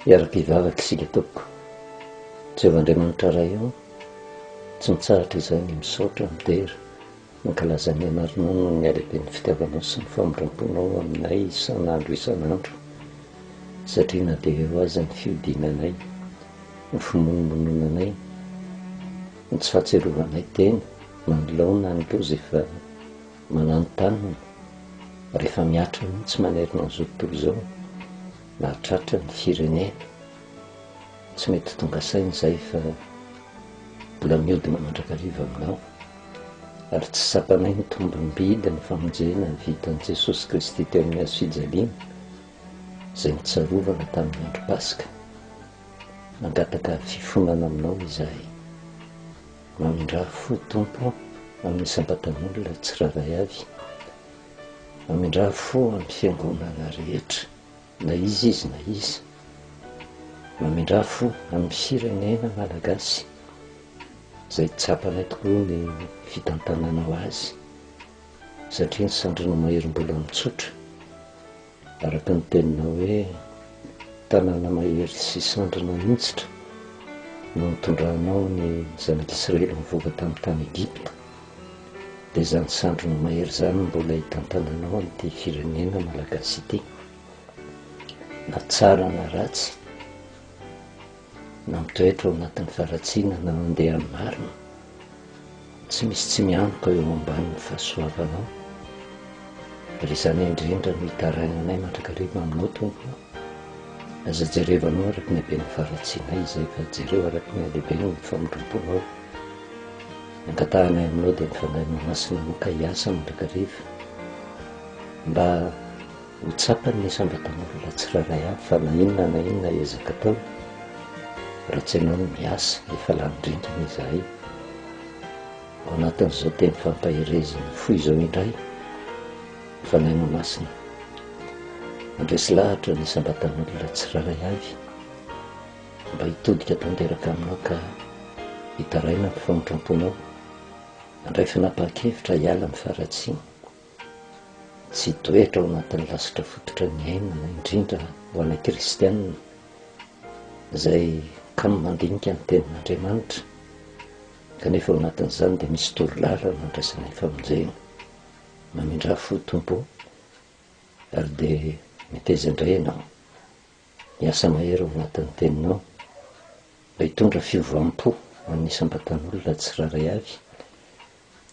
Iaraka ivavaka isika tompoko. Jehovah-Andriamanitra ray eo, tsy mitsahatra izany misaotra midera mankalaza ny anarinao noho ny alehibe ny fitiavanao sy ny famondram-ponao aminay isan'andro isan'andro, satria na dia eo aza ny fiodinanay, ny fimonomononanay, ny tsy fahatserovanay teny manoloana ny loza efa mananontany rehefa miatra mihitsy manerina an'izao tontolo izao na tratra ny firenena. Tsy mety tonga saina izay fa mbola mihodina mandrakariva aminao, ary tsy sapanay ny tombam-bidy ny famonjena ny vitan'i Jesosy Kristy teo amin'ny hazo fijaliana izay nitsarovana tamin'ny andro Pasika. Mangataka fifonana aminao izahay, mamindra fo Tompo amin'ny isam-batan'olona tsiraray avy, mamindra fo amin'ny fiangonana rehetra na izy na izy, mamindra fo amin'ny firenena malagasy izay tsapanay tokoa ny fitantananao azy, satria ny sandrinao mahery mbola mitsotra araka ny teninao hoe tanàna mahery sy sandrina mihitsitra no nitondranao ny zanak'Israely mivoaka tamin'ny tany Egypta, dia izany sandrina mahery izany mbola hitantananao amin'ity firenena malagasy ity. Na tsara na ratsy, na mitoetra ao anatin'ny faratsiana na mandeha amin'ny marina, tsy misy tsy mianoka eo ambanin'ny fahasoavanao. Ry izany indrindra no hitarainanay mandrakariva aminao Tompo. Aza jerevanao araka ny haben'ny faratsianay izay fa jereo araka ny alehibe ny famondrom-ponao. Ankatahanay aminao dia nifanahinao masina mokaiasa mandrakariva mba ho tsapany ny sambatan'olona tsiraray avy fa na inona ezaka atao raha tsy ianao no miasa efa lanindrindrina izahay. Ao anatin'izao teny fampaherezana fo izao indray fanahinao masina mandresy lahatra ny sambatan'olona tsiraray avy mba hitodika tanteraka aminao ka hitaraina ny famondram-ponao, andray fanapa-kevitra hiala amin'ny faratsiana, tsy hitoetra ao anatin'ny lasitra fototra ny ainana, indrindra ho anay kristianina izay kamo mandinika ny tenin'Andriamanitra, kanefa ao anatin'izany dia misy torolalana andraisanay famonjena. Mamindra fo Tompo, ary dia miteza indray ianao miasa mahery ao anatin'ny teninao mba hitondra fiovampo amin'ny isam-batan'olona tsiraray avy,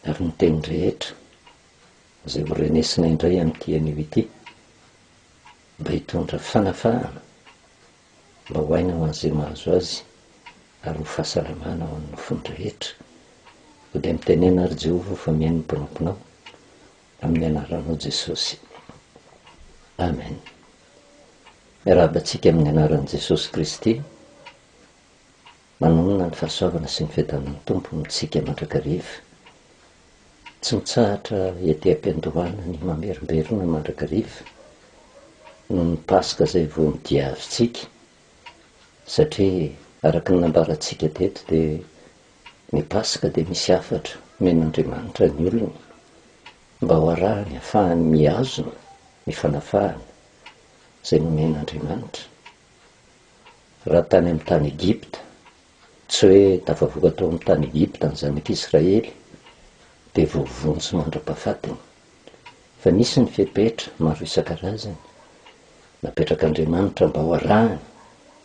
ary ny teny rehetra izay ho renesina indray amin'ity anio ity mba hitondra fanafahana, mba ho aina ho an'izay mahazo azy ary ho fahasalamana ho an'ny nofony rehetra. Ho dia mitenena ary Jehovah fa mihaino ny mpanampinao amin'ny anaranao Jesosy. Amen. Miarabantsika amin'ny anaran'i Jesosy Kristy, manonona ny fahasoavana sy ny fiadanan'ny Tompo mitsika mandrakariva. Tsy mitsahatra ety am-piandohana ny mamerimberina mandrakariva noho ny Pasika izay vao nidiavintsika, satria araka ny nambarantsika teto dia ny Pasika dia misy hafatra men'Andriamanitra ny olona mba ho arahany ahafahany mihazona ny fanafahana izay nomen'Andriamanitra. Raha tany amin'ny tany Egypta, tsy hoe tafavoaka tao amin'ny tany Egypta ny zanak'Israely dia voavonjy mandra-pahafatiny, fa nisy ny fepetra maro isan-karazany napetrak'Andriamanitra mba ho arahany,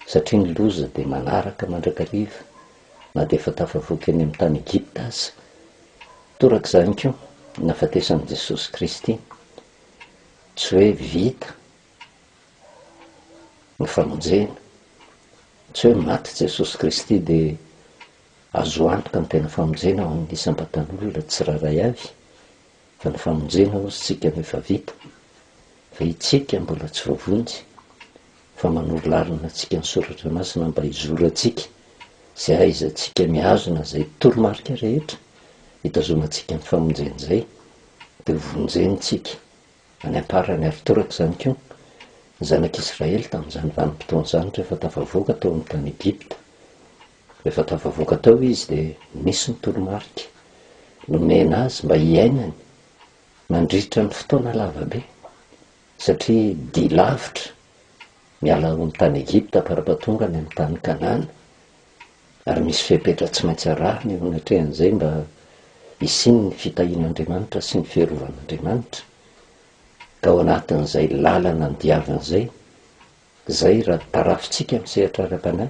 satria ny loza dia manaraka mandrakariva na dia efa tafavoaka eny amin'ny tany Egypta aza. Torak'izany koa nahafatesan'i Jesosy Kristy, tsy hoe vita ny famonjena, tsy hoe maty Jesosy Kristy dia azo antoka ny tena famonjena ho an'ny isam-batan'olona tsiraray avy, fa ny famonjena ozy tsika no efa vita, fa itsika mbola tsy voavonjy, fa manoro lalina antsika ny soratra masina mba hizorantsika izay ahaizantsika mihazona izay toromarika rehetra hitazomantsika ny famonjena izay, dia vonjenitsika any am-parany. Ary torak'izany koa ny zanak'Israely tamin'izany vanim-potoana izany rehefa tafavoaka tao amin'ny tany Egypta. Rehefa tafavoaka tao izy dia nisy ny toromarika nomena azy mba hiainany mandritra ny fotoana lavabe, satria dia lavitra miala amin'ny tany Egypta parapahatongany amin'ny tany Kanana, ary misy fepetra tsy maintsy arahiny eo anatrehan'izay mba isiny ny fitahian'Andriamanitra sy ny fiarovan'Andriamanitra. Ka ao anatin'izay lalana ny diavin'izay, izay raha tarafitsika amin'ny sehatra ara-panahy,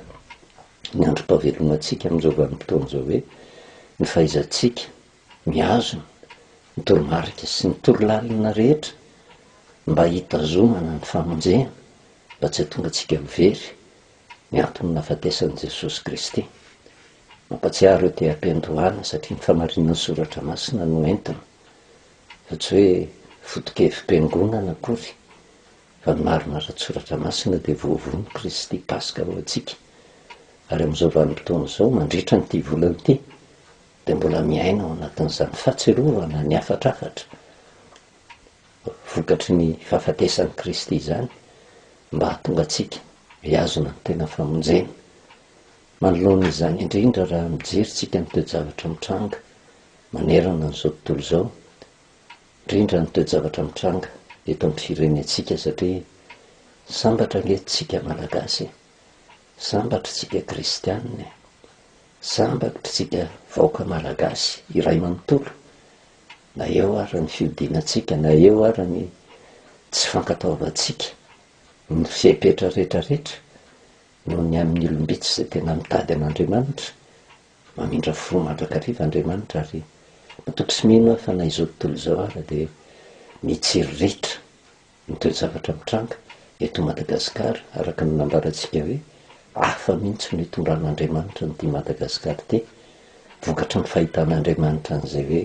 ny androm-pahavelomantsika amin'izao vanim-potoana izao hoe ny fahaizantsika mihazona ny toromarika sy ny torolalina rehetra mba hitazomana ny famonjena, mba tsy hahatonga antsika very ny antony nahafatesan'i Jesosy Kristy. Mampatsiaro eo te-am-piandohana satria ny famarinana ny soratra masina no entina, fa tsy hoe foto-kevim-piangonana akory, fa ny marimarina soratra masina dia voavono Kristy Paska ho antsika. Ary amin'izao vanim-potoana izao mandritra n'ity volana ity dia mbola miaina ao anatin'izany fahatsiarovana ny afatrafatra vokatry ny fahafatesan'i Kristy izany, mba hahatonga antsika hiazona ny tena famonjena. Manoloana izany indrindra raha mijery ny toe-javatra mitranga manerana n'izao tontolo izao, indrindra ny toe-javatra mitranga eto amin'ny firenentsika, satria sambatra angetintsika malagasy, sambatra tsika kristianina, sambatra tsika vahoaka malagasy iray manontolo, na eo ary ny fihodinantsika, na eo ary ny tsy fankataovantsika ny fepetra rehetrarehetra noho ny amin'ny olombitsy izay tena mitady an'Andriamanitra. Mamindra fo mandrakariva Andriamanitra ary matoky sy mino fa na izao tontolo izao ary dia mitsiriritra ny toe-javatra mitranga eto Madagasikara, araka ny nambarantsika hoe hafa mihitsy no hitondran'Andriamanitra n'ity Madagasikara ity, vokatry ny fahitan'Andriamanitra an'izay hoe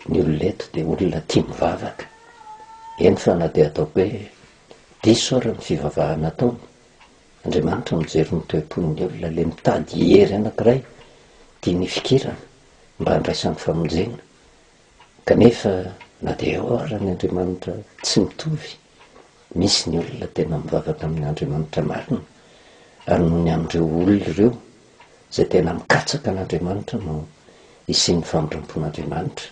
ny olona eto dia olona tia mivavaka. Eny fa na dia ataoko hoe diso ary ny fivavahana ataony, Andriamanitra mijery ny toe-pon'ny olona ilay mitady hery anankiray tia ny fikirana mba handraisany famonjena. Kanefa na dia eo ary ny Andriamanitra tsy mitovy, misy ny olona tena mivavaka amin'ny Andriamanitra marina, ary noho ny amin'ireo olona ireo izay tena mikatsaka an'Andriamanitra no isian'ny famondram-pon'Andriamanitra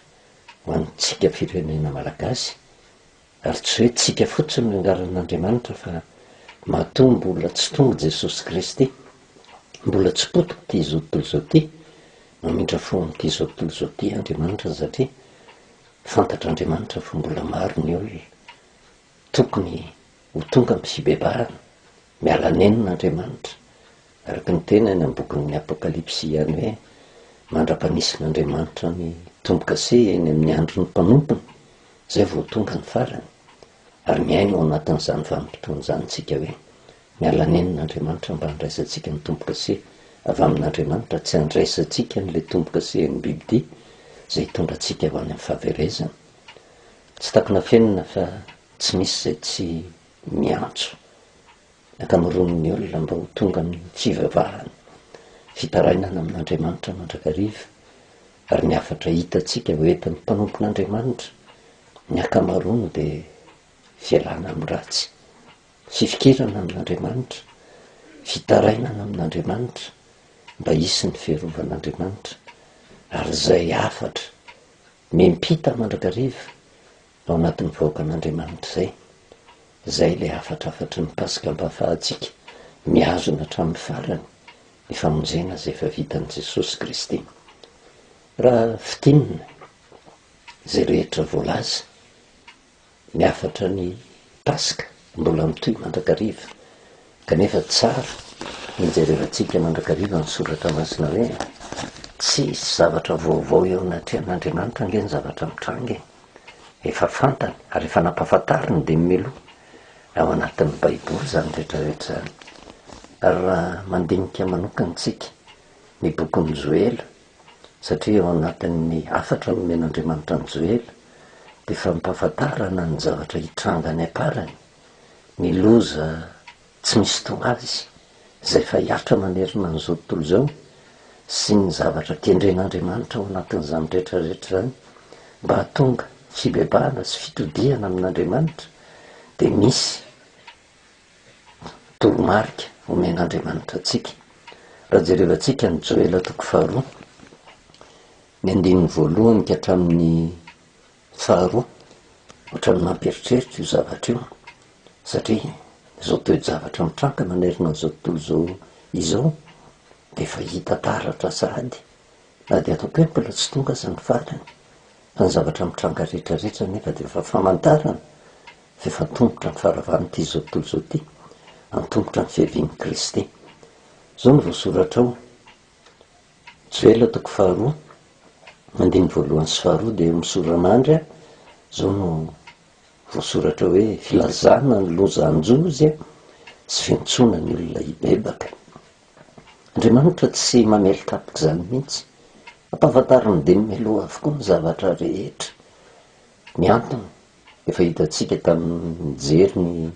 ho antsika firenena malagasy. Ary tsy hoe tsika fotsiny no angaran'Andriamanitra, fa matoa mbola tsy tonga Jesosy Kristy, mbola tsy potika ity izao tontolo izao ity, mamindra fo amin'ity izao tontolo izao ity Andriamanitra, satria fantatr'Andriamanitra fa mbola maro ny olona tokony ho tonga amin'ny fibebahana, miala nen'Andriamanitra, araka ny tenany amin'ny bokin'ny Apokalipsy ihany hoe mandra-panisin'Andriamanitra ny tombo-kase eny amin'ny andro ny mpanompony, izay vao tonga ny farany. Ary miaina ao anatin'izany vanim-potoana izany tsika hoe miala nen'Andriamanitra mba handraisantsika ny tombo-kase avy amin'Andriamanitra, tsy handraisantsika n'ilay tombo-kase ny bibidia izay hitondra antsika ho any amin'ny fahaverezana. Tsy takona fenina fa tsy misy izay tsy miantso ny ankamaroan'ny olona mba ho tonga amin'ny fivavahana, fitarainana amin'Andriamanitra mandrakariva. Ary ny afatra hitantsika ho entin'ny mpanompon'Andriamanitra, ny ankamaroany dia fialana amin'ny ratsy, fifikirana amin'Andriamanitra, fitarainana amin'Andriamanitra mba hisy ny fiarovan'Andriamanitra. Ary izay afatra miempita mandrakariva ao anatin'ny vahoakan'Andriamanitra izay, izay ilay afatrafatry ny Paska mba ahafahantsika mihazona hatramin'ny farany ny famonjena izay efa vitan'i Jesosy Kristy. Raha fitinina izay rehetra voalaza, ny afatra ny Paska mbola mitohy mandrakariva, kanefa tsara mijerevantsika mandrakariva ny soratra masina hoe tsisy zavatra vaovao eo anatrehan'Andriamanitra ange ny zavatra mitranga, efa fantany ary efa nampahafantariny dia mimeloha ao anatin'ny Baiboly izany rehetrarehetra izany. Ary raha mandinika manokana tsika ny bokin'ny Joela, satria ao anatin'ny afatra nomen'Andriamanitra ny Joela dia efa mimpahafantarana ny zavatra hitranga any aparany, ny loza tsy misy tonga azy izay efa hiatra manerina an'izao tontolo izao, sy ny zavatra kendren'Andriamanitra ao anatin'izany rehetrarehetra izany mba hahatonga fibebahana sy fitodiana amin'Andriamanitra. Dia misy toromarika omen'Andriamanitra antsika. Raha jerevantsika ny Joela toko faharoa, ny 1:1 ka hatramin'ny 2, ohatran'ny mampieritreritra io zavatra io, satria zao toejavatra mitranka manerina zao tontolo zao izao de efa hita taratra sady na de ataoko hoe mbola tsy tonga aza ny farany fa ny zavatra mitranga rehetrarehetra nefa de efa famantarana fa efa tombotra ny faravan'ity zao tontolo zao ty antombotra ny fiavian'i Kristy zao no voasoratra ao Joël toko faharoa andiny voalohany sy faharoa de misoramandry a zao no voasoratra hoe filazana ny loza-anjozy a sy fiantsona ny olona hibebaka. Andriamanitra tsy mamely tapika zany mihitsy, ampahafantariny de mimeloha avokoa ny zavatra rehetra. Miantona efa hitantsika tamin'ny mijery ny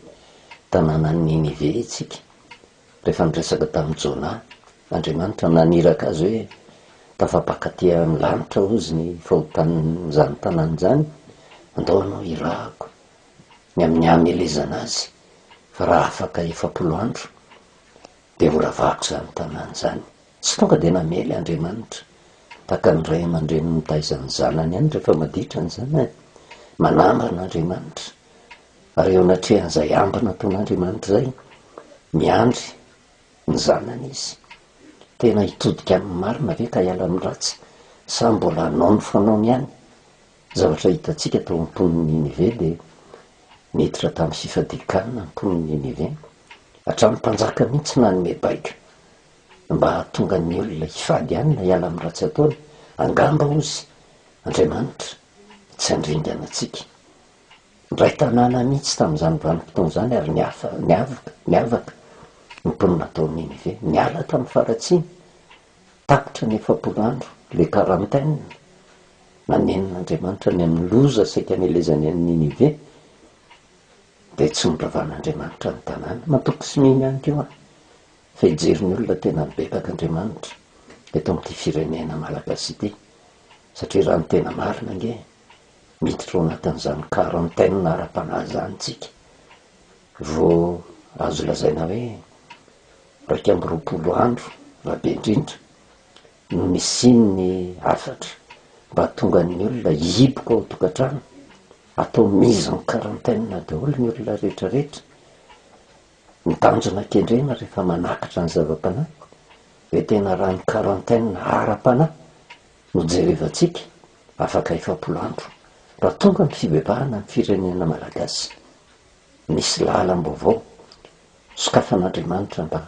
tanànan'ny Ninive itsika rehefa niresaka tamin'ny Jona, Andriamanitra naniraka azy hoe tafapakaty amin'ny lanitra ozy ny fahotanin'izany tanàna zany, andao anao irahako ny amin'ny hamelezana azy fa raha afaka 7 andro de horavahako zany tanàna zany. Tsy tonga de namely Andriamanitra tahaka ny ray aman-dreny nitaizany zanany any rehefa maditra ny zanany, manambana Andriamanitra ary eo anatrehan'izay ambana ataon'Andriamanitra zay miandry ny zanany izy. Tena hitodika amin'ny marina ve ka hiala amin'ny ratsy sa mbola anao ny fanaony ihany? Zavatra hitantsika tao amin'ny mponiny Ninive de niditra tamin'ny fifadikanana ny mponiny Ninive hatramin'ny mpanjaka mihitsy nanome baika mba hahatonga ny olona hifady ihany na hiala amin'ny ratsy ataony. Angamba ozy Andriamanitra tsy handringana antsika. Ray tanàna mihitsy tamin'izany vanim-potoana zany ary niavaka ny mponina tao Ninive, niala tamin'ny faratsiny tapitra ny 7 andro le quarantaine nanenon'Andriamanitra ny amin'ny loza saika amelezany an'ny Ninive de tsy noravan'Andriamanitra ny tanàna. Matoky sy mihiny ihany keo fa hijery ny olona tena mibebaka Andriamanitra eto amin'ity firenena malagasy ity, satria raha ny tena marina nge miditra ao anatin'izany quarantaine ara-panahy zany tsika. Vo azo lazaina hoe 20 andro raha be indrindra no misiny afatra mba hatonga ny olona hiboka ao tokantrano, atao mise en quarantaine daholo ny olona rehetrarehetra, mitanjona kendrena rehefa manakatra ny zava-panahy hoe tena raha ny quarantaine ara-panahy no jerevantsika afaka 7 andro raha tonga ny fibebahana ny firenena malagasy. Misy lahalam-baovao sokafan'Andriamanitra mba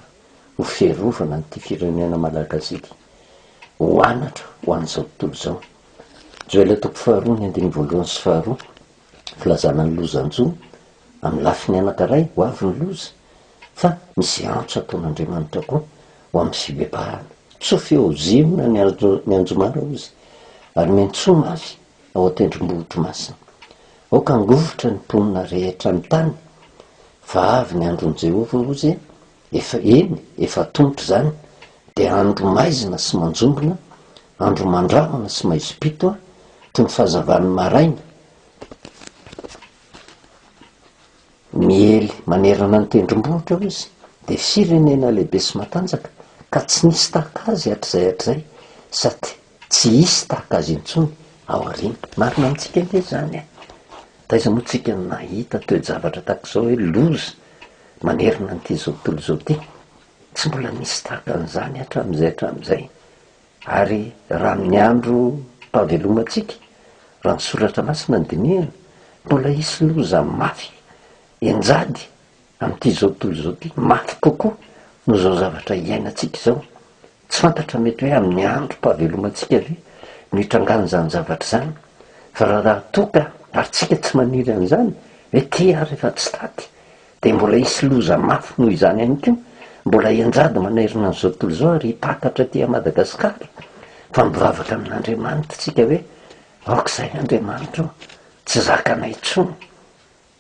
ho fierovana nyity firenena malagasy ity, ho anatra ho an'izao tontolo zao. Joël toko faharoa ny andiny voalohany sy faharoa, filazana ny loza-njo amin'ny lafiny anankiray ho avy ny loza fa misy antso ataon'Andriamanitra koa ho amin'ny fibebahana. Tso feo ziona ny anjomara ozy ary mentso mafy ao atendrombohitro masina. Aoka angovotra ny mponina rehetra amin'ny tany fa avy ny andron'i Jehova ozy efa tongotra zany de andro maizina sy manjombona, andro mandramana sy maizim-pito toy ny fahazavan'ny maraina, miely manerana ny tendrombohitra izy de firenena lehibe sy matanjaka ka tsy nisy tahaka azy hatr'izay sady tsy hisy tahaka azy intsony ao aoriana. Marina amintsika nge zany taiza moa tsika nahita toejavatra tahak'izao hoe loza manerina n'ity zao tontolo zao ty, tsy mbola nisy tahaka an'izany hatramin'izay ary raha amin'ny andro mpahavelomantsika raha ny soratra masina ny dinihana mbola hisy loza mafy enjady amin'ity zao tontolo zao ty, mafy kokoa no zao zavatra iainantsika zao. Tsy fantatra mety hoe amin'ny andro mpahavelomantsika ve no hitrangany zany zavatra zany, fa raha toka ary tsika tsy maniry an'izany hoe ty ary efa tsy taty de mbola hisy loza mafy noho izany ihany koa mbola enjady manerina n'izao tontolo zao ary hitakatra ty a Madagasikara. Fa mivavaka amin'Andriamanitra tsika hoe aok'izay Andriamanitra ao, tsy zakanay intsony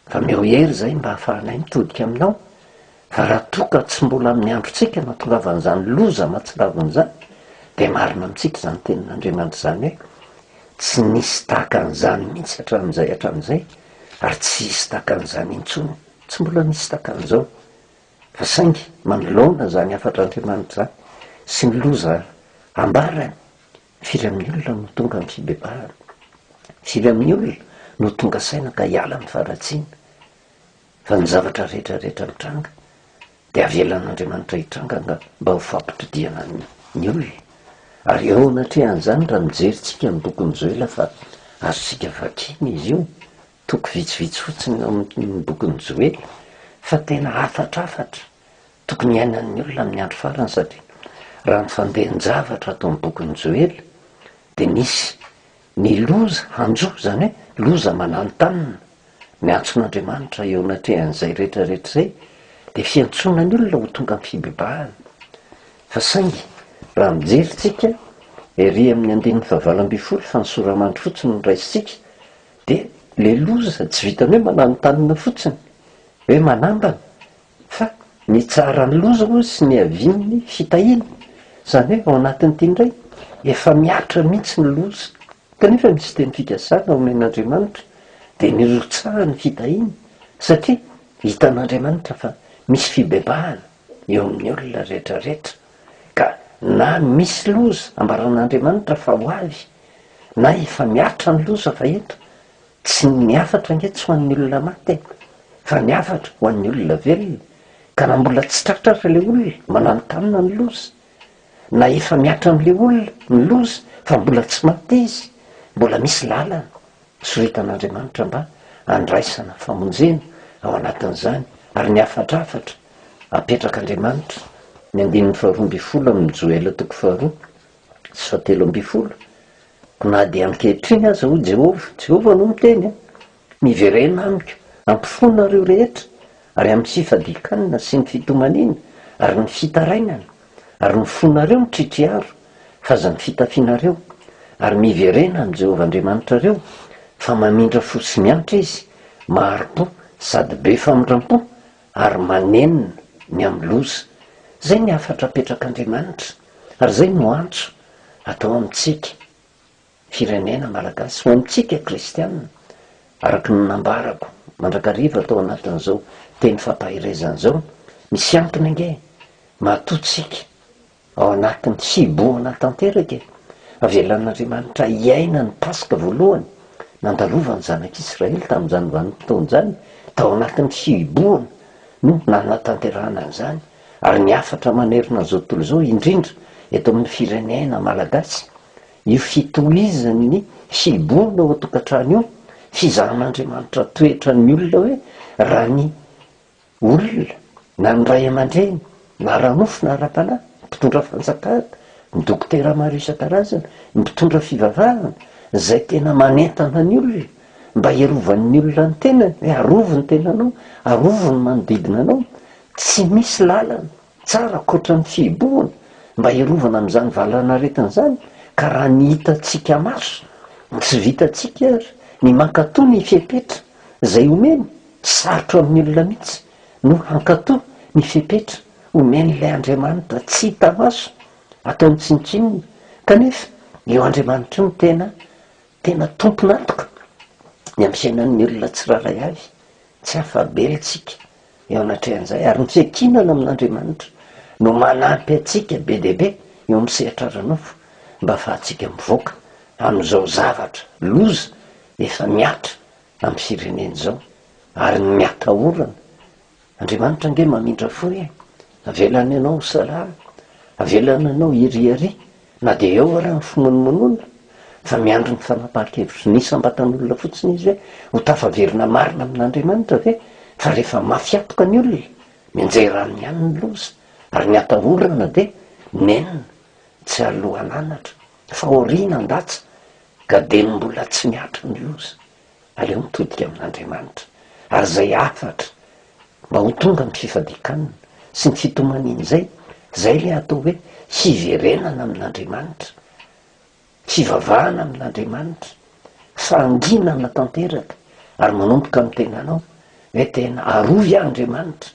fa meo hery zay mba hahafahanay mitodika aminao. Fa raha toka tsy mbola amin'ny androtsika no hatongavan'izany loza mahatsiraviny de marina amintsika zany tenin'Andriamanitra zany hoe tsy nisy tahaka an'izany mihitsy hatramin'izay ary tsy hisy tahaka an'izany intsony, tsy mbola nisy tahaka an'izao. Fa saingy manoloana zany afatr'Andriamanitra zany sy ny loza ambarany, firy amin'ny olona no tonga ny fibebahana, firy amin'ny olona no tonga saina ka hiala amin'ny faratsina fa ny zavatra rehetrarehetra mitranga de avelan'andriamanitra hitranga nga mba ho fampitridiana ny olona ary eo anatrehan'izany raha mijeryntsika ny bokon'ny Joela fa azontsika vakiny izy io toko vitsivitsy fotsiny amin'ny bokon'ny Joela fa tena afatrafatra tokony iainan'ny olona amin'ny andro farany satria raha ny fandehan-javatra atao amin'ny bokon'ny Joela de nisy ny loza hanjo zany hoe loza mananotanina miantson'andriamanitra eo anatrehan'izay rehetrarehetra zay de fiantsonany olona ho tonga amin'ny fibebahana fa saingy raha mijeryntsika ery amin'ny andininy fahavalo-ambin'ny-folo fa ny soramandry fotsiny no raisitsika de le loza tsy vitany hoe mananotanina fotsiny hoe manambana fa ny tsara ny loza ho sy ny aviany fitahina zany hoe ao anatin'ity indray efa miatra mihitsy ny loza kanefa misy teny fikasana omen'andriamanitra de nirotsaha ny fitahiny satria hitan'andriamanitra fa misy fibebahana eo amin'ny olona rehetrarehetra ka na misy loza ambaran'andriamanitra fa ho avy na efa miatra ny loza fa eto tsy ny afatra nge tsy ho an'ny olona maty fa ny afatra ho an'ny olona velona ka na mbola tsy tratratra le olona mananotanina ny loza na efa miatra am'le olona ny loza fa mbola tsy maty izy mbola misy lalana soritan'andriamanitra mba andraisana famonjena ao anatin'izany ary ny afatrafatra apetrak'andriamanitra ny andininy 12 amin'ny Joela toko 2 sy 13 na de ankehitriny aza ho Jehova no miteny miverena amiko ampifona reo rehetra ary amin'ny fifadikanina sy ny fitomanina ary ny fitarainana ary ny fonareo mitritriaro fa za ny fitafianareo ary miverena amin'ny Jehova Andriamanitra reo fa mamindra fo sy miantra izy maharo-po sady be famindram-po ary manenina ny amin'ny loza zay ny afatra apetrak'Andriamanitra ary zay no antso atao amintsika firenena malagasy ho amintsika kristianina araky ny nambarako mandrakariva atao anatin'izao teny fampahirezana zao misy antony ange mahatotsika ao anatin'ny fiboana tanteraka avelan'Andriamanitra iaina ny paska voalohany nandalovany zanak'Israely tamin'izany vanim-potoana tao anatin'ny fiboana no nanatanterahana an'izany ary ny afatra manerina an'izao tontolo zao indrindra eto amin'ny firenena malagasy io fitohizan'ny fiboana ao atokantrano io fizahan'Andriamanitra toetra ny olona hoe raha ny olona na ny ray aman-dreny na ranofo na ra-panahy mpitondra fanjakana ny dokotera maro isan-karazana mpitondra fivavahana zay tena manentana ny olona mba hiarovan'ny olona ny tenany hoe arovo ny tenanao arovo ny manodidina anao tsy misy lalana tsara koatra ny fiboana mba hiarovana amin'izany valanaretin'izany ka raha ny hitatsika maso tsy vitatsika ary ny mankatoa ny fiepetra zay omeny sarotro amin'ny olona mihitsy no hankatoa ny fiepetra omen'ilay Andriamanitra tsy hita maso ataony tsinitsinina kanefa eo Andriamanitra io tena tompon'antoka ny ampisainan'ny olona tsiraray avy tsy afabelitsika eo anatrehan'izay ary ny fiakinana amin'Andriamanitra no manampy atsika be deabe eo amin'ny sehatra ranofo mba fahatsika mivoaka amin'izao zavatra loza efa miatra amin'ny firenena zao ary ny miatahorana Andriamanitra nge mamindra fo avelany ianao salama avelany ianao iriary na de eo raha ny fimonomonona fa miandro ny fanapahan-kevitry nisambatan'olona fotsiny izy hoe ho tafaverina marina amin'Andriamanitra ve fa rehefa mafiatoka ny olona mianjeran'ny ihany ny loza ary ny atahorana de nenina tsy alohananatra fa oriana andatsa ka de mbola tsy miatra ny loza aleo mitodika amin'Andriamanitra ary zay afatra mba ho tonga amin'ny fifadikanina sy ny fitomanina zay le atao hoe fiverenana amin'Andriamanitra fivavahana amin'Andriamanitra faanginana tanteraka ary manomboka amin'ny tenanao hoe tena arovy Andriamanitra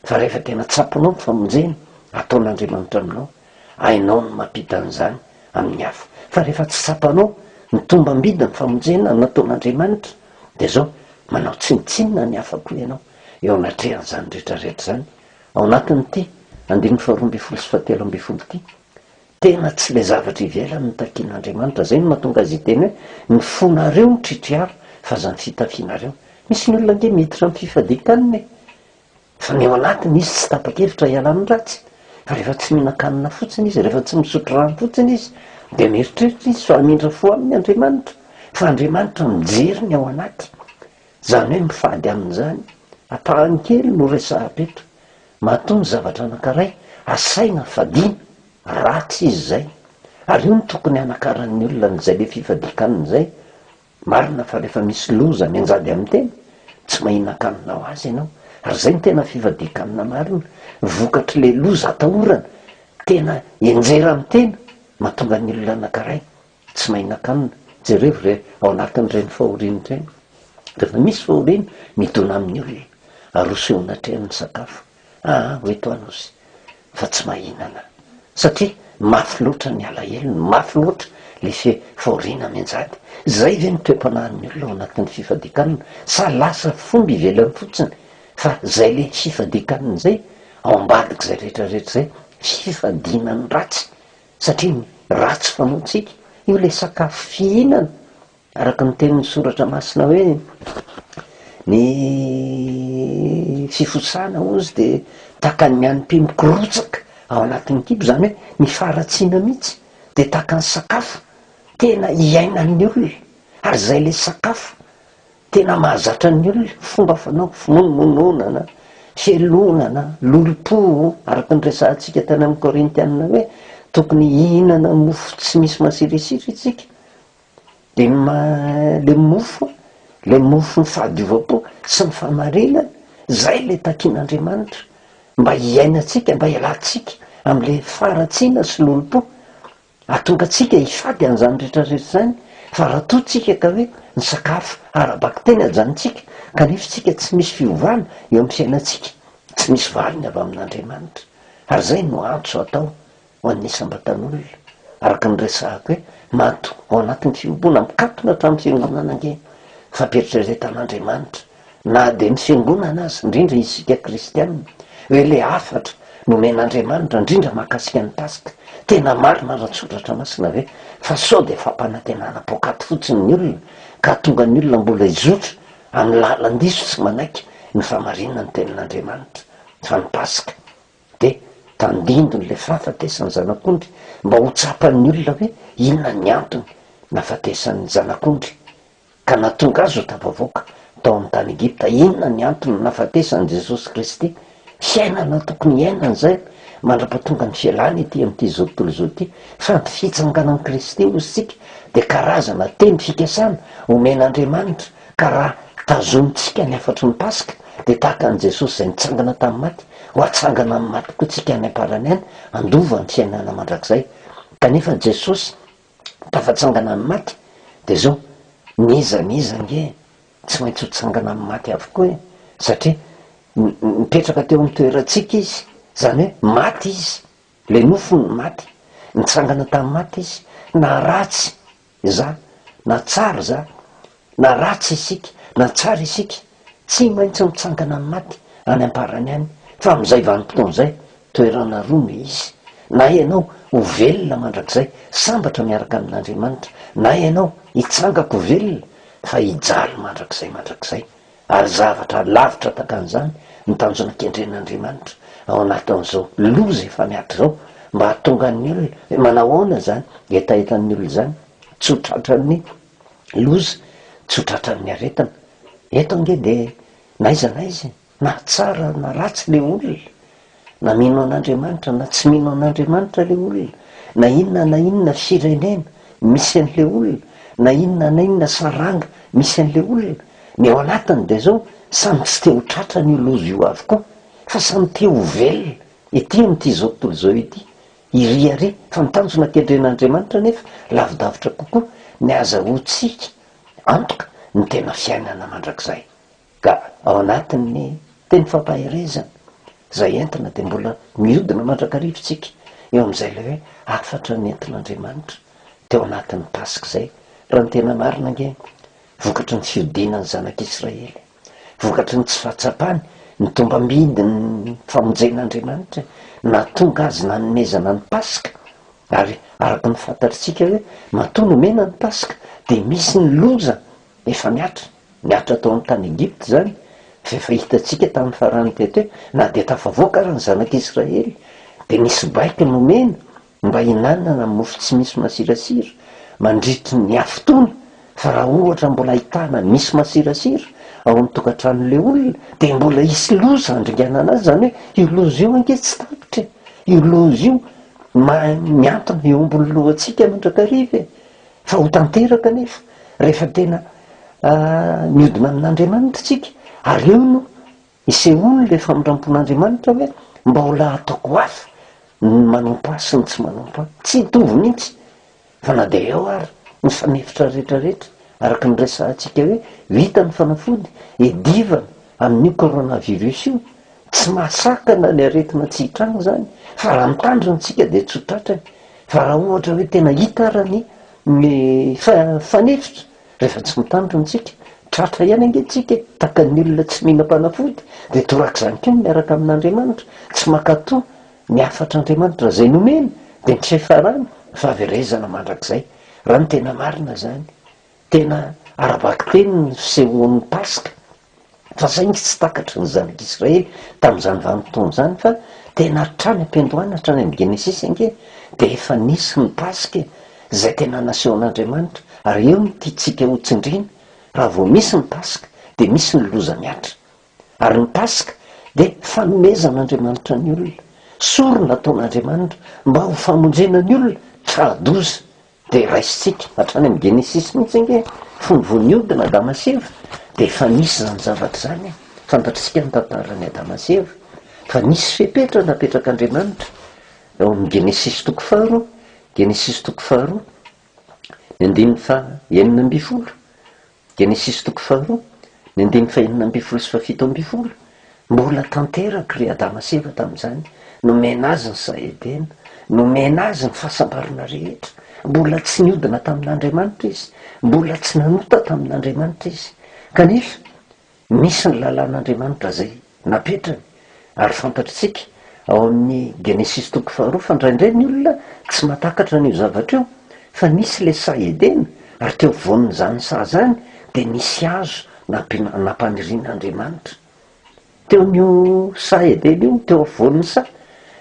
fa rehefa tena tsaponao ny famonjena ataon'Andriamanitra aminao hainao ny mampita an'izany amin'ny hafa fa rehefa tsy tsapanao ny tombam-bida ny famonjena nataon'Andriamanitra de zao manao tsinitsinina ny hafa-ko ianao eo anatrehan'izany rehetrarehetra zany ao anatin'ity 12 sy 13 ty tena tsy le zavatra ivelany ny takian'Andriamanitra zay no mahatonga azy iteny hoe ny fonareo mitritriaro fa za ny fitafianareo misy ny olona nge miditra amin'ny fifadikaniny fa ny ao anatiny izy tsy tapa-kevitra ialany ratsy fa rehefa tsy mihinan-kanina fotsiny izy, rehefa tsy misotro rano fotsiny izy de mieritreritra izy fa hamindra fo amin'ny Andriamanitra, fa Andriamanitra mijery ny ao anaty, zany hoe mifady amin'izany. Apahany kely no resahapetra mahatonga zavatra anankiray asaina fadiana ratsy izy zay, ary io no tokony anakaran'ny olona n'izay le fifadikaniny zay. Marina fa rehefa misy loza mianjady amin'ny tena tsy mahinan-kanina ho azy ianao, ary zay ny tena fifadikanina marina. Vokatry le loza atahorana tena enjera amin'ny tena mahatonga ny olona anankiray tsy mahinan-kanina. Jereo re ao anatin'ireny fahoriana ireny, rehefa misy fahoriana midona amin'ny olona arosehona hatrehan'ny sakafo, hoeto anosy fa tsy mahinana, satria mafy loatra ny alahelony, mafy loatra le fahoriana mianjady. Zay ve ny toe-panahin'ny olona ao anatin'ny fifadikanana, sa lasa fomba ivelany fotsiny, fa zay le fifadikanana zay ao ambadika zay rehetrarehetra zay fifadinany ratsy, satria ratsy fanaontsika io le sakafo fihinana. Araka ny tenin'ny soratra masina hoe ny fifosana ozy de tahaka ny anim-pimokorotsaka ao anatin'ny kibo, zany hoe ny faharatsiana mihitsy de tahaka ny sakafo tena iainan'ny olona, ary zay le sakafo tena mahazatra ny olona fomba fanao fimonomononana, fialonana, lolo-po, araka ny resahantsika tany amin'ny Korintianina hoe tokony hihinana mofo tsy misy masirisiry itsika. De le mofo ny fahadiovam-po sy ny fahamarinana, zay le takian'Andriamanitra mba hiainatsika, mba hialantsika am'le faharatsiana sy lolo-po, atonga tsika hifady an'izany rehetrarehetra zany. Fa raha toa tsika ka hoe ny sakafo arabaka teny ajanontsika kanefa tsika tsy misy fiovana eo amin'ny fiainatsika, tsy misy valiny avy amin'Andriamanitra, ary zay no antso atao ho an'ny isam-batan'olona. Araka ny resahako hoe mato ao anatin'ny fiomboana mikatona hatramin'ny fiangonana ange fampieritrretan'Andriamanitra, na de ny fiangonana azy, indrindra isika kristianina, hoe le afatra nomen'Andriamanitra indrindra mahakasika ny Pasika. Tena marina raha tsoratra masina hoe fa sao de fampanantenana pokaty fotsiny ny olona ka tonga ny olona mbola hizotra amin'ny lalan-diso tsy manaiky ny famarinana ny tenin'Andriamanitra fa ny Pasika. De tandindony le fahafatesany zanak'ondry mba ho tsapan'ny olona hoe inona ny antony nahafatesan'ny zanak'ondry ka natonga azy ho tafavoaka tao amin'ny tany Egipta, inona ny antony nahafatesan'i Jesosy Kristy. Fiainana tokony iainana zay mandra-pahatonga ny fialany ity amin'ity zao tontolo zao ity, fa ny fitsanganan'i Kristy ozy tsika de karazana teny fikasana omen'Andriamanitra, ka raha tazonitsika ny afatry ny Pasika de tahaka an' Jesosy zay nitsangana tamin'ny maty ho atsangana amin'ny maty koa tsika any am-parany any, andova ny fiainana mandrakizay. Kanefa Jesosy tafatsangana amin'ny maty de zao niza nge tsy maintsy ho tsangana amin'ny maty avokoa e, satria mipetraka teo amin'ny toerantsika izy, zany hoe maty izy, le nofony maty, nitsangana tamin'ny maty izy. Na ratsy za na tsara za, na ratsy isika na tsara isika, tsy maintsy mitsangana amin'ny maty any am-parany any. Fa amin'izay vanim-potoan'izay toerana roa izy, na ianao ho velona mandrakizay sambatra miaraka amin'Andriamanitra, na ianao hitsangako velona fa hijaly mandrakizay. Ary zavatra lavitra takan'izany ny tanjonakendren'Andriamanitra ao anatin'izao loza efa miatra zao, mba hahatonga ny olona manao ahoana zany etaetan'ny olona zany, tsy ho tratran'ny loza, tsy ho tratran'ny aretina. Eto nge de naiza na tsara na ratsy le olona, na mino an'Andriamanitra na tsy mino an'Andriamanitra le olona, na inona firenena misy an'le olona, na inona saranga misy an'le olona, ny ao anatiny de zao samy tsy te ho tratra ny loza io avokoa, fa samy te ho velona ety amin'ity zao tontolo zao ity, iriary fa mitanjona kendren'Andriamanitra nefa lavidavitra kokoa ny azahoantsika antoka ny tena fiainana mandrakizay. Ka ao anatin'ny teny fampaherezana zay entina de mbola miodina mandrakarivotsika eo amin'izay le hoe afatra ny entin'Andriamanitra teo anatin'ny Pasika zay. Raha ny tena marina nge vokatry ny fiodinany zanak'Israely, vokatry ny tsy fahatsapany, ny tombam-bidy ny famonjen'Andriamanitra natonga azy nanomezana ny Pasika. Ary araka ny fantatritsika hoe matoa nomena ny Pasika de misy ny loza efa miatra tao amin'ny tany Egipta zany, fefa hitantsika tamin'ny farany teto hoe na de tafavoaka raha ny zanak'Israely de nisy baika nomena mba hinanana mofo tsy misy masirasira mandritry ny afotoana. Fa raha ohatra mbola ahitana misy masirasira ao amin'ny tokantranon'le olona de mbola hisy loza andringanana azy, zany hoe io loza io ange tsy tapitra, io loza io miantona eo ambony lohantsika mandrakariva. Fa ho tanteraka nefa rehefa tena miodina amin'Andriamanitra tsika, ary eo no isehoany le famindrampon'Andriamanitra hoe mba ho lahataoko hafa ny manompo azy sy ny tsy manompo azy, tsy hitovy mihitsy. Fa na de eo ary ny fanefitra rehetrarehetra araka ny resantsika hoe vita ny fanafody edivana amin'io coronavirus io, tsy masakana ny aretina tsy hitranga zany. Fa raha mitandronytsika de tsy ho tratrany. Fa raha ohatra hoe tena hita ara ny fanefitra rehefa tsy mitandronytsika, tratra ihany angetsika taka ny olona tsy mihina-panafody de toraka zany keo miaraka amin'Andriamanitra, tsy makatò ny afatr'Andriamanitra zay nomena de tsefarany fa averezana mandrakizay. Raha ny tena marina zany, tena arabaky teny ny fisehoan'ny Paska. Fa saingy tsy takatry ny zanak'Israely tamin'izany vanim-potoana zany, fa tena hatrany am-piandohana hatrany amin'ny Genesisy ange de efa nisy ny Paska zay tena nasehon'Andriamanitra. Ary eo tiatsika ho tsindrina, raha vao misy ny Paska de misy ny loza miatra. Ary ny Paska de fanomezan'Andriamanitra ny olona, sorona ataon'Andriamanitra mba ho famonjena ny olona tradoza. De raisitsika hatrany amin'ny Genesisy mihitsy ange fony voniodina Adama sy Eva de efa nisy zany zavatra zany. Fantatritsika ny tantarany Adama sy Eva fa nisy fepetra napetrak'Andriamanitra eo amin'ny Genesisy toko faharoa, Genesisy toko faharoa ny andininy fa enina amby folo, Genesisy toko faharoa ny andininy fa enina amby folo sy fafito amby folo. Mbola tanteraka ry Adama sy Eva tamin'izany, nomena azy ny saedena, nomena azy ny fahasambarana rehetra. Mbola tsy niodina tamin'Andriamanitra izy, mbola tsy nanota tamin'Andriamanitra izy, kanefa misy ny lalàn'Andriamanitra zay napetrany. Ary fantatritsika ao amin'ny Genesisy toko faharoa fa indraindray ny olona tsy mahatakatra n'io zavatra io, fa nisy le saedena ary teo vonin'izany saha zany de nisy hazo nampanirian'Andriamanitra teo amin'io saedena io, teo avonin'ny saha.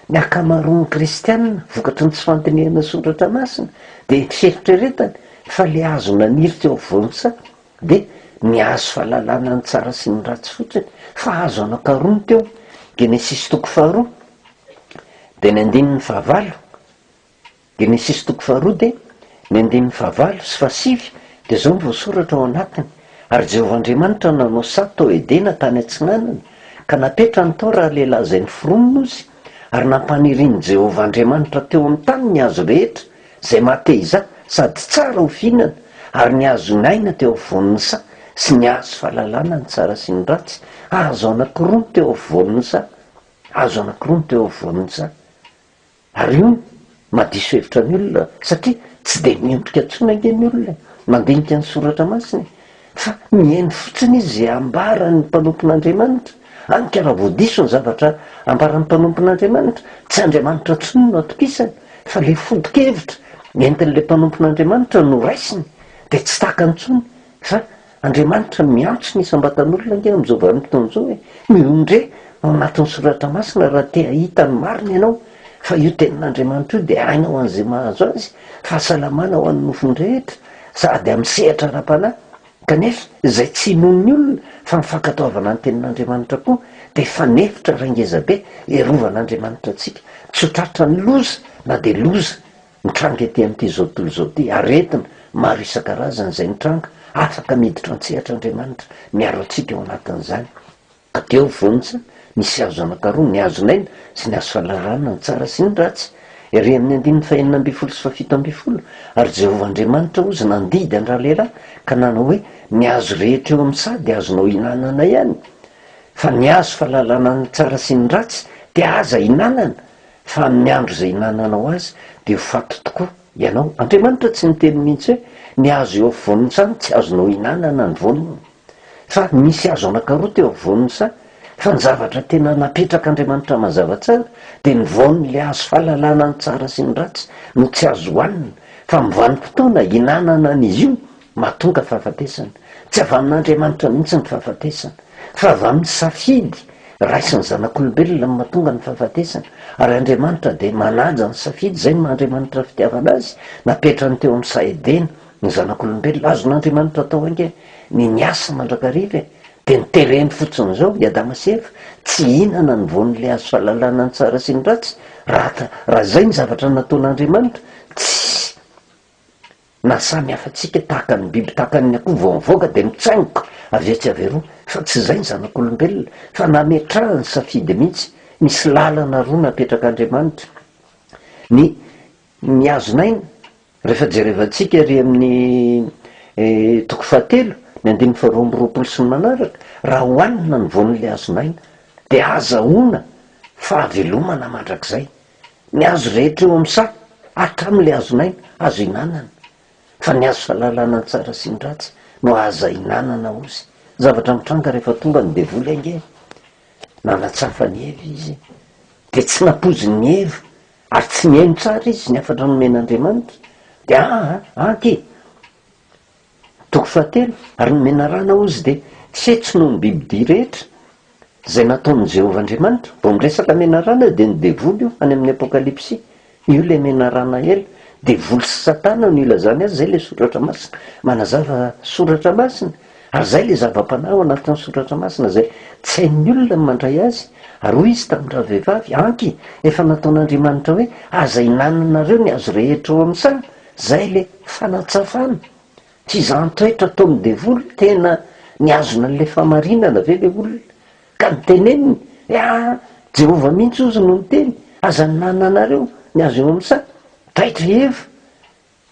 Ny akamaroan'ny kristianina vokatry ny tsy fandinihana soratra masina de fieritreretany fa le hazo naniry teo avonin'ny saha de ny hazo fahalalana ny tsara sy ny ratsy fotsiny, fa hazo anankarony teo. Genesisy toko faharoa de ny andininy fahavalo, Genesisy toko faharoa de ny andininy fahavalo sy fahasivy de zao ny voasoratra ao anatiny: ary Jehovah'Andriamanitra nanao saha tao Edena tany Atsinanana ka napetrany tao raha lehilahy zay niforonina ozy, ary nampaniriany Jehovah'Andriamanitra teo amin'ny tany ny hazo rehetra zay mahateza sady tsara ho fihinana, ary ny hazo naina teo avonin'ny saha sy ny hazo fahalalana ny tsara sy ny ratsy. Hazo anankiroa teo avonin'ny saha, hazo anankiroa teo avonin'ny saha. Ary io madiso hevitra ny olona satria tsy de miondrika intsony ange ny olona mandinika ny soratra masina, fa mihaino fotsiny izy zay ambarany mpanompon'Andriamanitra. Anka raha voadiso ny zavatra ambaran'ny mpanompon'Andriamanitra, tsy Andriamanitra intsony no atokisany, fa le foto-kevitra entin'le mpanompon'Andriamanitra no raisiny de tsy takany intsony. Fa Andriamanitra miantso ny isam-batan'olona ange amin'izao vanim-potoana zao hoe miondre ao anatin'ny soratra masina raha te hahita ny marina ianao. Fa io tenin'Andriamanitra io de hainao an'izay mahazo azy, fahasalamana ho an'ny nofony rehetra sady amin'ny sehatra ara-panahy. Kanefa izay tsy nohon'ny olona fa mifankatoavana ny tenin'Andriamanitra koa de fanefitra rangezabe erovan'Andriamanitra antsika. Tsy ho tratra ny loza na de loza mitranga ety amin'ity zao tontolo zao ty, aretina maro isan-karazany zay mitranga, afaka miditra an-tsehatr'Andriamanitra miaro antsika eo anatin'izany. Ka teo vonisa misy hazo anankaroa, ny hazo naina sy ny hazo fahalalana ny tsara sy ny ratsy. Ery amin'ny andininy fa enina amby folo sy fafito amby folo: ary Jehovah'Andriamanitra ozy nandidy an-draha lehilahy ka nanao hoe ny hazo rehetra eo amin'ny saha de azonao hinanana ihany, fa ny hazo fahalalana ny tsara sy ny ratsy de aza hinanana, fa amin'ny andro zay hinananao azy de ho fato tokoa ianao. Andriamanitra tsy niteny mihitsy hoe ny hazo eo afovonin'ny saha tsy azonao hinanana ny voniny, fa misy hazo anankaroa teo afovonin'ny saha. Fa ny zavatra tena napetrak'Andriamanitra mazava tsara de ny vonin'le hazo fahalalana ny tsara sy ny ratsy no tsy azo hohanina, fa mivanim-potoana hinanana an'izy io mahatonga fahafatesana. Tsy avy amin'Andriamanitra mihitsy ny fahafatesana fa avy amin'ny safidy raisiny zanak'olombelona ny mahatonga ny fahafatesana ary andriamanitra de manaja ny safidy zay maandriamanitra fitiavana azy napetrany teo amin'ny saedena ny zanak'olombelona azon'andriamanitra atao ange ny miasa mandrakariva de nitereny fotsiny zao i adama sy eva tsy hinana ny voan'le azo fahalalana ny tsara sy ny ratsy raha zay ny zavatra nataon'andriamanitra tsy na samy hafatsika tahaka ny biby tahaka ny akoho vao mivoaka de mitsaingoka avetsy averoa fa tsy zay ny zanak'olombelona fa nametrahany safidy mihitsy misy lalana roa napetrak'andriamanitra ny miazonaina rehefa jerevantsika ry amin'ny toko fahatelo ny 5 sy ny manaraka raha hoanina ny voan'le azonaina de azahoana fahavelomana mandrak'zay ny azo rehetra eo am'sa hatram'le azonaina azo hinanana fa ny azo fahalalana ny tsara sy ny ratsy no aza hinanana ozy zavatra mitranga rehefa tonga ny devoly ange nanatsafa ny eva izy de tsy napozy ny eva ary tsy mihaino tsara izy ny afatra nomen'andriamanitra de anky toko fahatelo ary nomena rana ozy de tsetsy noho ny bibidia rehetra zay nataon'ny Jehovah Andriamanitra vao miresaka mena rana de ny devoly io any amin'ny apokalipsy io le mena rana ela devoly sy satana no ilazany azy zay le soratra masina manazava soratra masina ary zay le zava-panahy anatin'ny soratra masina zay tsy hain'ny olona ny mandray azy ary hoy izy tamin'ny ravehivavy anky efa nataon'andriamanitra hoe aza hinananareo ny azo rehetra eo amin'ny sa zay le fanatsafana tsy izantoetra atao amin'ny devoly tena niazona n'le famarinana ve le olona ka nyteneniny Jehova mihitsy ozy no miteny aza ninananareo ny azo eo amin'ny sa taitra eva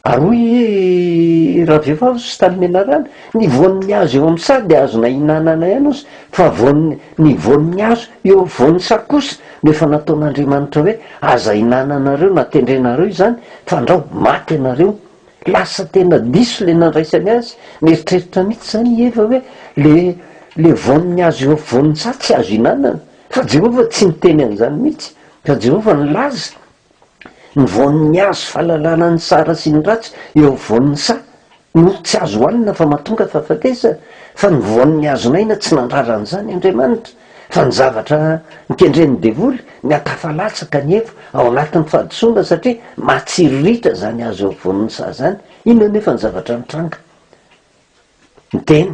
ary hoy ravehivavy sy tanymena rana ny voan'ny azo eo amin'ny sa de azona hinanana ihany ozy fa ny voan'ny azo eo voan'ny sa kosa no efa nataon'andriamanitra hoe aza hinananareo natendrenareo izany fa andrao maty anareo lasa tena diso le nandraisany azy mieritreritra mihitsy zany eva hoe le voan'ny azo eo voan'ny sa tsy azo hinanana fa Jehova tsy niteny an'izany mihitsy fa Jehova nilaza ny voan'ny azo fahalalana ny tsara sy ny ratsy eo voan'ny sa no tsy azo hoanina fa mahatonga fahafatesana fa ny voan'ny azonaina tsy nandraran'izany Andriamanitra fa ny zavatra nikendren'ny devoly ny atafalatsaka ny eva ao anatin'ny fahadisoana satria matsiriritra zany azo eo voan'ny sa zany inona nefa ny zavatra mitranga miteny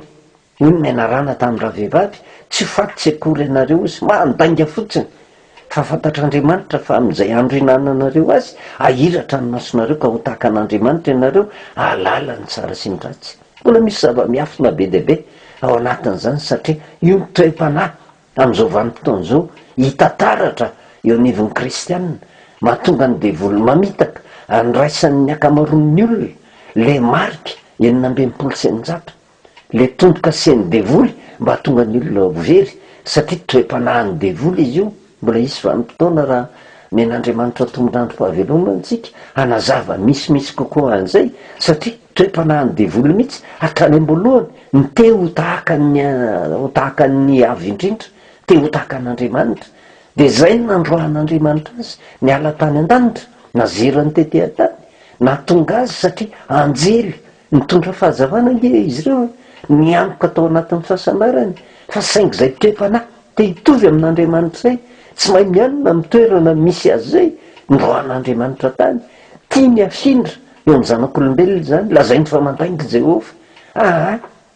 hoy ny menarana tamin'ny ravehivavy tsy faty akory ianareo izy mandainga fotsiny fa fantatr'Andriamanitra fa amin'izay andro hinananareo azy ahiratra ny masonareo ka ho tahaka an'Andriamanitra ianareo ahalala ny tsara sy ny ratsy mbola misy zava-miafina be deaibe ao anatin'izany satria io mitoem-panahy amin'izao vanim-potoan'izao hitataratra eo anivon'ny kristianina mahatonga ny devoly mamitaka andraisan'ny akamaroan'ny olona le marika 600 le tomboka sen'ny devoly mba hatonga ny olona very satria toe-panahany devoly izy io mbola isy vanim-potoana raha men'Andriamanitra tombonandro fahavelomantsika anazava misimisy kokoa an'izay satria toe-panahany devoly mihitsy hatrany am-boalohany ny te ho tahaka ny avy indrindra te ho tahaka an'Andriamanitra de zay ny nandroahan'Andriamanitra azy ny ala tany an-danitra nazerany tety an-tany natonga azy satria anjely nitondra fahazavana nge izy ireo niantoka atao anatin'ny fahasambarany fa saingy zay toe-panahy te hitovy amin'Andriamanitra zay tsy mahay mianina mitoerana misy azy zay ndroan'Andriamanitra tany tia miafindra eo amin'ny zanak'olombelona zany lazainy fa mandainga Jehova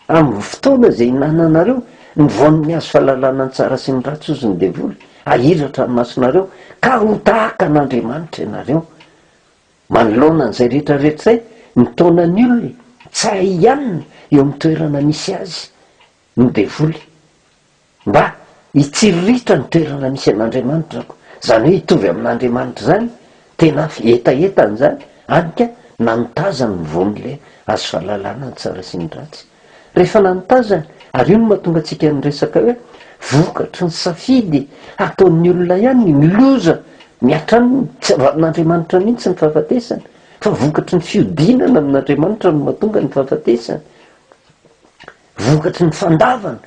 amin'ny fotoana zay hinananareo ny voan'ny azo fahalalana ny tsara sy ny ratsy ozy ny devoly ahiratra ny masonareo ka ho tahaka an'Andriamanitra ianareo manoloana an'izay rehetrarehetra zay ny taonany olona tsy hay ianina eo amin'ny toerana misy azy ny devoly mba hitsiriritra ny toerana misy an'Andriamanitra zany hoe hitovy amin'Andriamanitra zany tena etaetany zany anika nanotazany ny voan'le azo fahalalana ny tsara sy ny ratsy rehefa nanotazany ary io no mahatonga antsika nyresaka hoe vokatry ny safidy ataon'ny olona ihany ny miloza miatrany tsy avavin'Andriamanitra mihitsy ny fahafatesana fa vokatry ny fiodinana amin'Andriamanitra no mahatonga ny fahafatesana vokatry ny fandavana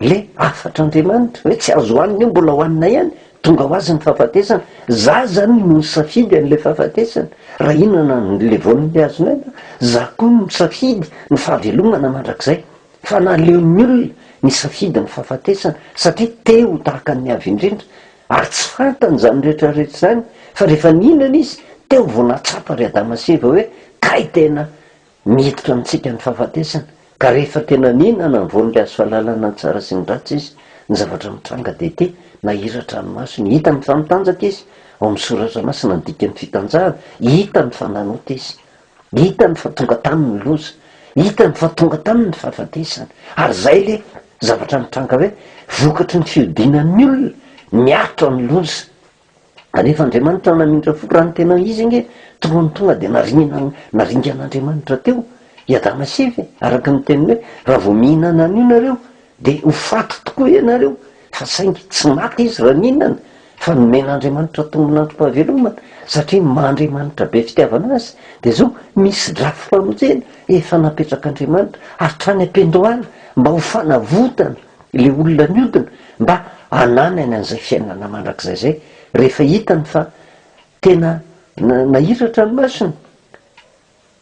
le afatr'Andriamanitra hoe tsy azo hoanina io mbola hoanina ihany tonga ho azy ny fahafatesana za zany no misafidy an'le fahafatesana raha inona nle voan'le azonaina za koa no misafidy ny fahavelomana mandrak'izay fa naleon'ny olona nisafidy ny fahafatesana satria teo tahaka ny avy indrindra ary tsy fantany zany rehetrarehetra zany fa rehefa nihinana izy teo vonatsapa ry adama sy eva hoe kay tena miditra amitsika ny fahafatesana ka rehefa tena nihinana ny voan'ilay azo fahalalana ny tsara sy ny ratsy izy ny zavatra mitranga de ty nahiratra ny masony hita ny famitanjaka izy ao amin'ny soratra masina ny dika ny fitanjahana hita ny fananota izy hita ny fa tonga taminy loza hita ny fa tonga taminy fahafatesana ary zay le zavatra mitranga hoe vokatry ny fiodinan'ny olona miatra ny loza anefa andriamanitra namindra fo raha ny tena izy nge tonga ny tonga de naringan'andriamanitra teo iadama sivy araka ny teny hoe raha vo mihinana an'io nareo de ho faty tokoa ianareo fa saingy tsy maty izy raha nihinana fa nomen'andriamanitra tombon'androm-pahavelomana satria maandriamanitra be fitiavana azy de zao misy drafy-pamonjena efa napetrak'andriamanitra ary trany ampendohana mba ho fanavotana le olona miodina mba ananany an'izay fiainana mandrak'izay zay rehefa hitany fa tena nahiratra ny masony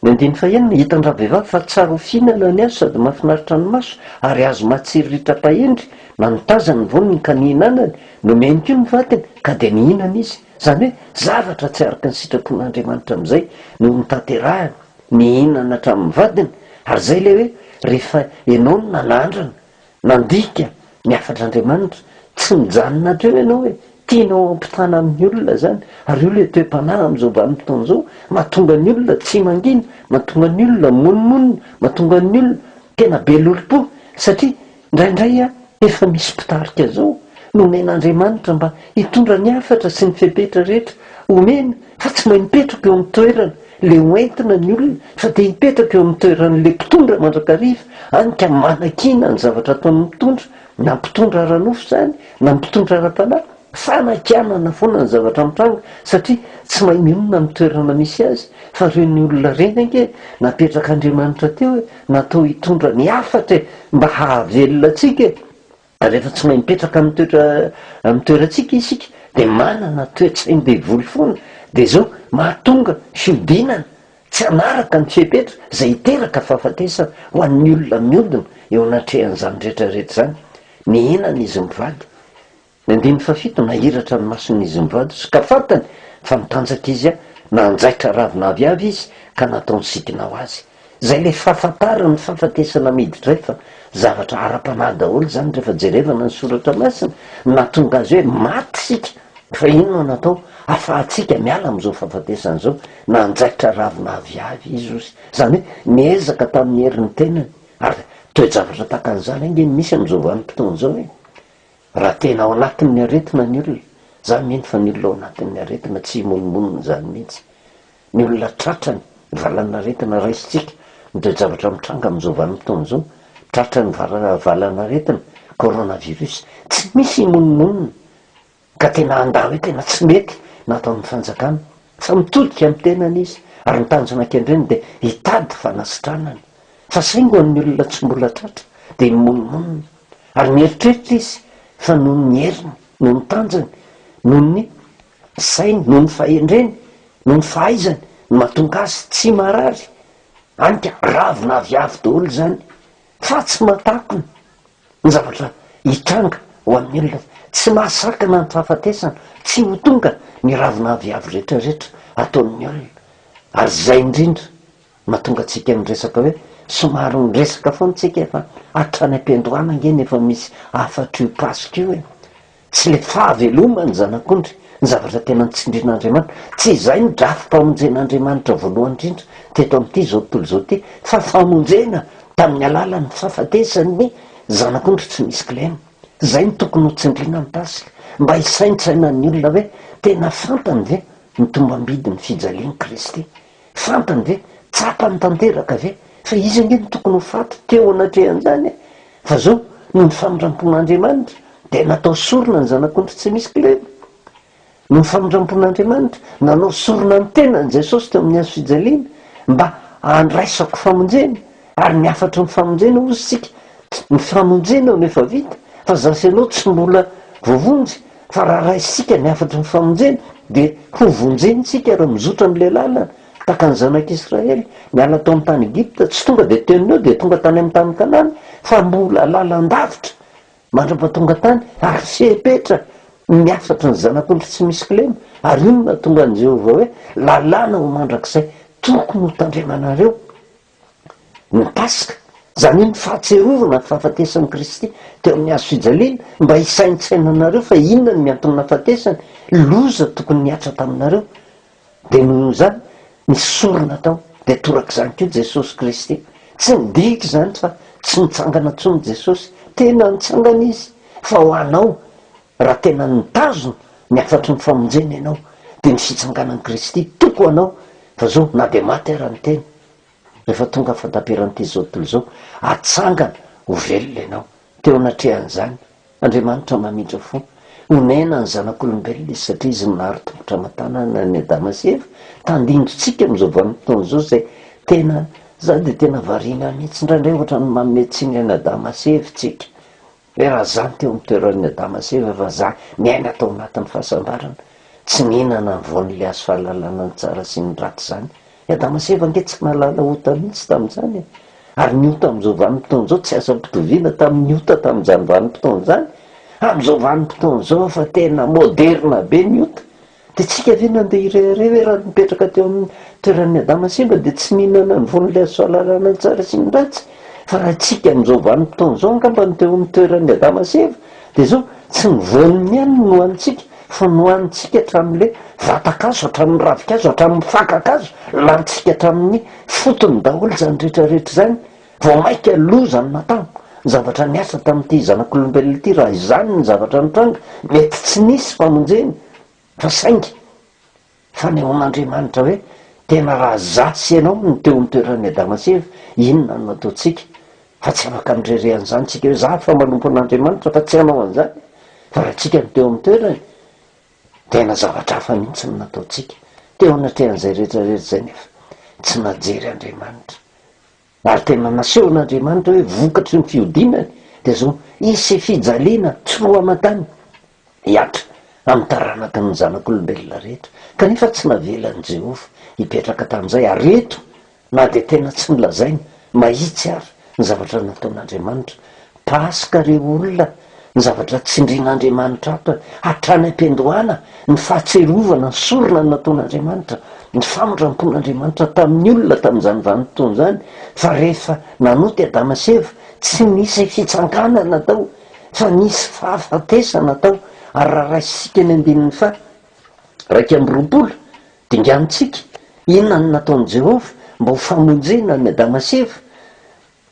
ny andiny fahenina hitany raha vehivavy fa tsara ho fihinana ny azo sady mahafinaritra ny maso ary azo matsiriritra-pahendry na nitazany voniny ka nihinanany nomeny ko ny vatiny ka de nihinana izy zany hoe zavatra tsy araka ny sitrapon'andriamanitra am'izay no nitanterahany nihinana hatramin'ny vadiny ary zay le hoe rehefa ianao no nanandrana nandika ny afatr'andriamanitra tsy mijanona atreo ianao hoe tianao ampitana amin'ny olona zany ary io le toe-panahy am'izao vanim-potoana zao mahatonga ny olona tsy mangina mahatonga ny olona monomonina mahatonga ny olona tena be lolo-po satria indraindray a efa misy mpitarika zao nomen'andriamanitra mba hitondra ny afatra sy ny fepetra rehetra omena fa tsy mahay mipetraka eo amin'ny toerana le hoentina ny olona fa de hipetraka eo amin'ny toeran'le mpitondra mandrakariva any ka manakina ny zavatra ataony mpitondra na mpitondra ranofo zany na mpitondra ra-panahy fanakanana foana ny zavatra mitranga satria tsy mahay mionona amin'ny toerana misy azy fa reo ny olona reny ange napetrak'andriamanitra teo e natao hitondra ny afatra mba hahavelona atsika rehefa tsy mahay mipetraka amin'ny toerantsika isika de manana toetsainy devoly foana de zao mahatonga fiodinana tsy anaraka ny fipetra zay hiteraka fahafatesana ho an'ny olona miodina eo anatrehan'izany rehetrarehetra zany nihinana izy mivady ny andiny fafito nahiratra ny mason'izy mivady sy ka fantany fa mitanjaka izy a nanjaitra ravina avy avy izy ka nataony sikina ho azy zay le fahafantarany fahafatesana miditra fa zavatra ara-panahy daholo zany rehefa jerevana ny soratra masina natonga azy hoe maty sika fa ino no natao afahatsika miala am'izao fahafatesana zao nanjaitra ravina avy avy izy osy zany hoe miezaka tamin'ny herin'ny tenany ary toe-javatra takan'izany angeny misy am'izao vanim-potoana zao hoe raha tena ao anatin'ny aretina ny olona zany mino fa ny olona ao anatin'ny aretina tsy monomonina zany mihitsy ny olona tratrany valana aretina raisitsika ny toe-javatra mitranga am'izao vanim-potoana zao tratrany valana aretina coronavirus tsy misy monomonina ka tena anda hoe tena tsy mety nataon'ny fanjakana fa mitodika amin'ny tenany izy ary nitanjona ankendreny de hitady fanasitranany fa saingo an'ny olona tsy mbola tratra de monomonina ary mieritreritra izy fa noho ny heriny noho ny tanjany noho ny sainy noho ny fahendreny noho ny fahaizany ny mahatonga azy tsy marary anika ravina aviavy daholo zany fa tsy matakony ny zavatra hitranga ho amin'ny olona tsy mahasakana ny fahafatesana tsy ho tonga ny ravina aviavy rehetrarehetra ataon'ny olona ary zay indrindra mahatonga atsika miresaka hoe somary nyresaka foantsika efa atrany ampendohana ngeny efa misy afatra io pasika io e tsy le fahavelomany zanak'ondry ny zavatra tena nitsindrin'andriamanitra tsy izay ny drafy-pamonjen'andriamanitra voalohany indrindra teto amin'ity zao tontolo zao ty fa famonjena tamin'ny alalany fahafatesany zanak'ondry tsy misy kilema zay ny tokony ho tsindrina mitasika mba hisaintsainan'ny olona hoe tena fantany ve mitombambidy ny fijaliany kristy fantany ve tsapany tanteraka ve fa izy ange ny tokony ho faty teo anatrehan'izany e fa zao no ny famindrampon'andriamanitra de natao sorona ny zanak'ondry tsy misy kilema no ny famindrampon'andriamanitra nanao sorona ny tenany jesosy teo amin'ny azo fijaliana mba andraisako famonjena ary ny afatra ny famonjena ozy sika ny famonjena no efa vita fa zasy ianao tsy mbola voavonjy fa raha raisika ny afatra ny famonjena de ho vonjenysika raha mizotra am'le lalana taka ny zanak'israely miala tao amin'ny tany Egypta tsy tonga de teniny eo de tonga tany amin'ny tany Kanana fa mbola lalandavitra mandra-patonga tany ary sepetra miafatra ny zanak'olo tsy misy kilema ary ino na tonga an' Jehova hoe lalàna ho mandrakizay tokony ho tandremanareo ny pasika zany iny fahatserovana fahafatesan'i Kristy teo amin'ny hazo fijaliana mba hisaintsainanareo fa inona ny miantonina fahatesany loza tokony niatra taminareo de noho zany nisy sorona tao de toraka zany koa Jesosy Kristy tsy nidiky zany fa tsy nitsangana tsony Jesosy tena nitsangana izy fa ho anao raha tena nitazona niafatry ny famonjena ianao de ny fitsanganan'i Kristy toko anao fa zao na de maty raha ny teny rehefa tonga fataperan'ity zao tontolo zao atsangana ho velona ianao teo anatrehan'izany Andriamanitra mamindra fo onena ny zanak'olombelona izy satria izy nahary tongotra aman-tanana ny Adama sy Eva tandindrotsika am'izao vanim-potoana zao zay tena za de tena variana mihitsy indraindray ohatra ny mametsiny any Adama sy Eva tsika hoe raha zany teo amin'ny toeran'ny Adama sy Eva fa za miaina tao anatin'ny fahasambarana tsy nihinana ny voan'le azo fahalalana ny tsara sy ny raty zany Adama sy Eva nge tsy nalala ota mihitsy tamin'izany ary ny ota am'izao vanim-potoana zao tsy aza mpitoviana tamin'ny ota tamin'izany vanim-potoana zany am'izao vanim-potoana zao fa tena moderna be ny ota de tsika ve nandeha irehare hoe raha mipetraka teo amin'ny toeran'ny Adama sy Eva de tsy mihinana ny voan'le azo fahalalana ny tsara sy ny ratsy fa raha tsika am'izao vanim-potoana zao angamba ny teo amin'ny toeran'ny Adama sy Eva de zao tsy ny voaniny ihany no hoanitsika fa nohanitsika hatramin'le vatakazo hatramin'ny ravikazo hatramin'ny fakakazo lantsika hatramin'ny fotony daholo zany rehetrarehetra zany vao maika loza ny natao ny zavatra niasa tamin'ity zanak'olombelona ity raha izany ny zavatra nitranga mety tsy nisy famonjeny fa saingy fa ny ao an'Andriamanitra hoe tena raha zasy ianao ny teo amin'ny toeran'ny Adama sy Eva inona no ataotsika fa tsy afaka mirerehan'izany tsika hoe za fa manompo an'Andriamanitra fa tsy hanao an'izany fa raha tsika ny teo amin'ny toerany tena zavatra hafa mihitsy ny nataotsika teo anatrehan'izay rehetrarehetra zay nefa tsy najery Andriamanitra ary tena naseho an'Andriamanitra hoe vokatry ny fiodinany de zao isy fijaliana tsy roa aman-tany hiatra amin'ny taranaky ny zanak'olombelona rehetra kanefa tsy navelan'i Jehova hipetraka tamin'izay ary eto na de tena tsy nilazainy mahitsy ary ny zavatra nataon'Andriamanitra pasika reo olona ny zavatra tsindrin'Andriamanitra ato hatrany am-piandohana ny fahatserovana ny sorona ny nataon'Andriamanitra ny famondram-pon'Andriamanitra tamin'ny olona tamin'izany vanim-potoana zany fa rehefa nanoty Adama sy Eva tsy nisy fitsanganana tao fa nisy fahafatesana tao ary raha raisika ny andinin'ny fa raika amby roapolo dinganitsika inona ny nataon'i Jehova mba ho famonjena ny Adama sy Eva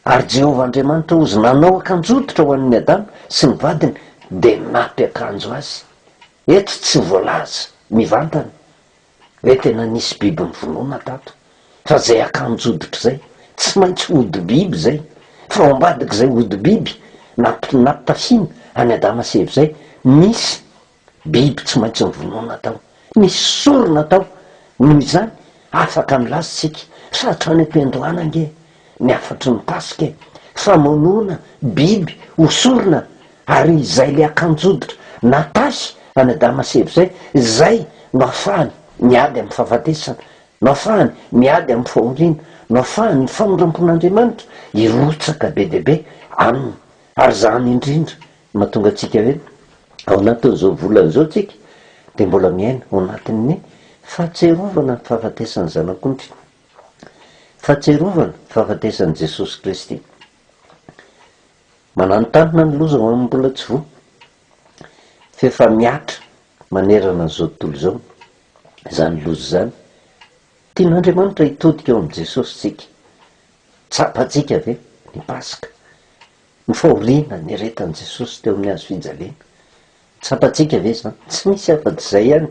ary Jehova Andriamanitra ozy nanao akanjototra ho an'ny Adama sy ny vadiny de napy akanjo azy eto tsy voalaza mivantana hoe tena nisy biby nyvonoana tato fa zay akanjodotra zay tsy maintsy ody biby zay fa ao ambadiky zay ody biby nampitafina any Adama sy Eva zay nisy biby tsy maintsy nyvonoana tao nisy sorona tao noho izany afaka milazatsika fa hatrany am-piandohana nge ny afatry ny pasika famonoana biby hosorona ary izay le akanjodotra natasy any Adama sy Eva zay no ahafahany miady amin'ny fahafatesana no ahafahany miady amin'ny fahoriana no ahafahany ny famondram-pon'Andriamanitra hirotsaka be deabe aminy ary zany indrindra mahatonga atsika hoe ao anatin'izao volana zao tsika de mbola miaina ao anatin'ny fahatserovana ny fahafatesany zanak'ondry fahatserovana fahafatesan'i Jesosy Kristy mananontanyna ny loza ho amin'ny mbola tsy vo fa efa miatra manerana n'izao tontolo zao zany loza zany tian'Andriamanitra hitodika eo amin'i Jesosy tsika tsapatsika ve ny pasika ny fahoriana ny aretan'i Jesosy teo amin'ny hazo fijaliana tsapatsika ve zany tsy misy afa-tsy zay ihany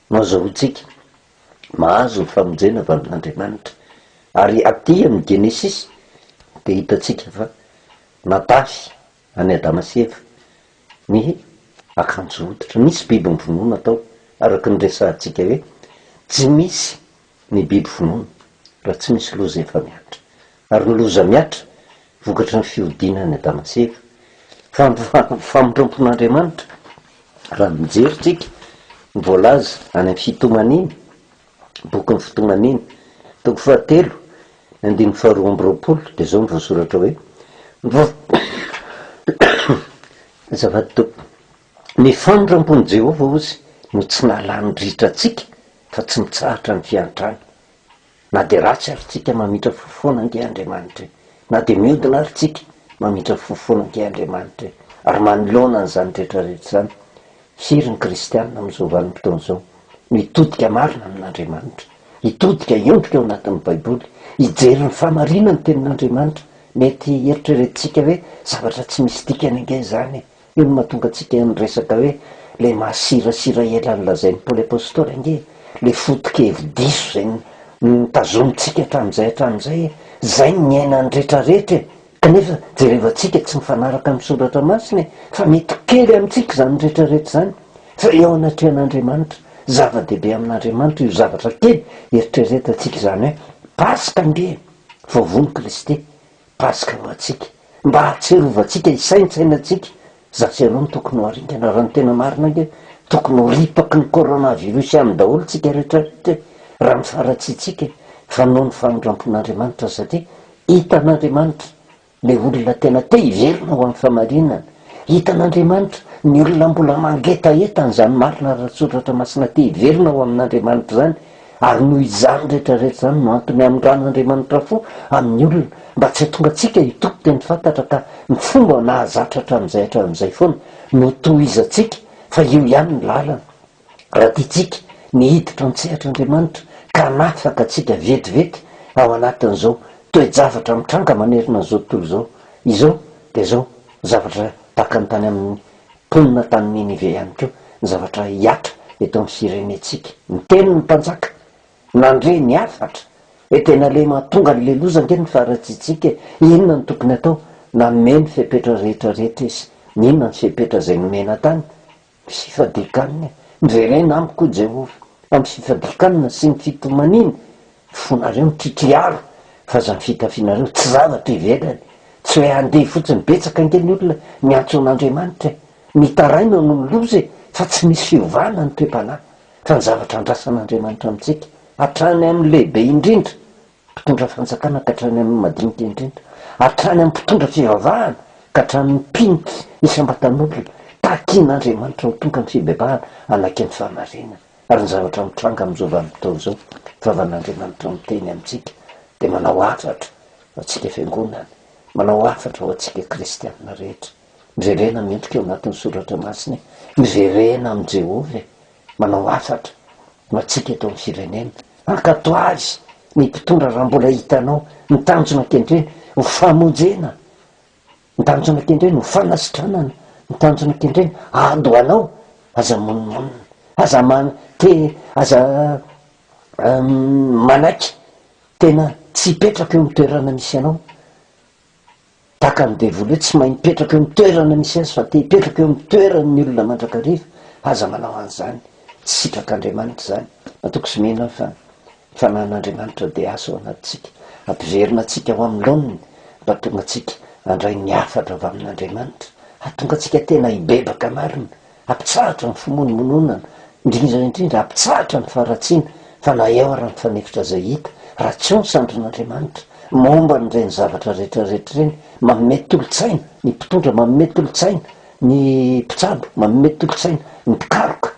no azahoantsika mahazo ny famonjena avy amin'Andriamanitra ary aty amin'ny Genesis de hitatsika fa natafy any Adama sy Eva ny akanjo hoditra misy biby mivonoana tao araka ny resahantsika hoe tsy misy ny biby vonoana raha tsy misy loza efa miatra ary ny loza miatra vokatry ny fiodinany Adama sy Eva fa famondram-pon'Andriamanitra raha mijeritsika ny voalaza any amin'ny fitomaniny boky ny fitomaniny toko fahatelo andiny faharoa amby roapolo de zao ny voasoratra hoe Zava-doto ny fanondram-pony Jehova ozy no tsy nahalanyndritra atsika fa tsy mitsahatra ny fiantrany, na de ratsy ary tsika mamitra fofoana ange Andriamanitra, na de miodina ary tsika mamitra fofoana ange Andriamanitra, ary manoloana an'izany rehetrarehetra zany. Firy ny kristianina amin'izao vanim-potoana izao no hitodika marina amin'Andriamanitra, hitodika iondrika ao anatin'ny baiboly, hijery ny famarinany tenin'Andriamanitra. Mety eritreretintsika hoe zavatra tsy misy dikany ange zany, io no mahatonga antsika nyresaka hoe le mahasirasira ela nylazain'ny Paoly apôstôly ange, le fotoka hevi-diso zay nitazomitsika hatramin'izay zay ny ainany rehetrarehetra, kanefa jerevantsika tsy mifanaraka amin'ny soratra masina, fa mety kely amintsika zany rehetrarehetra zany, fa eo anatrehan'Andriamanitra, zava-dehibe amin'Andriamanitra io zavatra kely eritreretantsika zany hoe pasika nge vaovony Kristy, pasika ho atsika, mba hahatserovantsika hisaintsainantsika zasy ianao no tokony ho aringana, raha ny tena marina ange tokony ho ripaky ny coronavirus amin'ny daholo tsika rehetrarehetra raha mifaratsitsika, fa noho ny fanondrampon'Andriamanitra satria hitan'Andriamanitra le olona tena te hiverina ho amin'ny famarinana, hitan'Andriamanitra ny olona mbola mangetaetany zany marina raha-tsoratra masina te hiverina ho amin'Andriamanitra zany, ary noho izany rehetrarehetra zany no antony amindran'Andriamanitra fo amin'ny olona mba tsy hatonga atsika hitopy teny fantatra ka ny fomba nahazatra hatramin'izay foana no tohizatsika, fa io ihany ny lalana raha tiatsika ny hiditra an-tsehatr'Andriamanitra ka nafaka atsika vetivety ao anatin'izao toe-javatra mitranga manerina an'izao tontolo izao. Izao de zao zavatra tahaka ny tany amin'ny mponina tany Ninive ihany koa, ny zavatra hiatra eto amin'ny firenetsika, ny tenin'ny mpanjaka nandre ny afatra hoe tena le mahatonga n'le loza nge ny faratsitsika, inona ny tokony atao, nanome ny fepetra rehetrarehetra izy, inona ny fepetra zay nomena tany, fifadikanina, miverena amiko Jehova amin'ny fifadikanina sy ny fitomanina, fonareo mitritriaro fa zany fitafianareo tsy zavatra ivelany, tsy hoe andeha fotsiny betsaka ange ny olona miantso an'Andriamanitra, mitaraina no miloza fa tsy misy fiovana ny toe-panahy, fa ny zavatra andrasan'Andriamanitra amintsika hatrany amin'ny lehibe indrindra mpitondra fanjakana ka hatrany amin'ny madinika indrindra, hatrany amin'ny mpitondra fivavahana ka hatrany mpiniky isam-batan'olona, takian'Andriamanitra ho tonga ny fibebahana anaky ny famarinana. Ary ny zavatra mitranga amin'izao vanim-potoana izao, vavan'Andriamanitra miteny amintsika de manao afatra ho atsika fiangonana, manao afatra ho atsika kristianina rehetra, miverena miendrika eo anatin'ny soratra masina, miverena amin'ny Jehova, manao afatra ho atsika eto amin'ny firenena, ankato azy ny mpitondra raha mbola hitanao mitanjona ankendreny ho famonjena, mitanjona ankendreny ho fanasitranana, mitanjona ankendreny ado anao aza monimonina, aza aza manaiky tena tsy hipetraka eo amin'ny toerana misy anao, tahaka ny devoly hoe tsy mahay mipetraka eo amin'ny toerana misy azy fa te hipetraka eo amin'ny toeran'ny olona mandrakariva, aza manao an'izany, tsy sitrak'Andriamanitra zany, atoko sy mena fa fanan'Andriamanitra de asa ao anatintsika, ampiverina atsika ho amin'ny laoniny mba tonga atsika handray ny afatra avy amin'Andriamanitra, hatonga atsika tena hibebaka marina, ampitsahatra ny fimonomononana, indrindra ampitsahatra ny faratsiana, fa na eo raha ny fanefitra zay hita raha tsy eo ny sandron'Andriamanitra momba n'ireny zavatra rehetrarehetra ireny, manome tolotsaina ny mpitondra, manome tolotsaina ny mpitsabo, manome tolotsaina ny mpikaroka,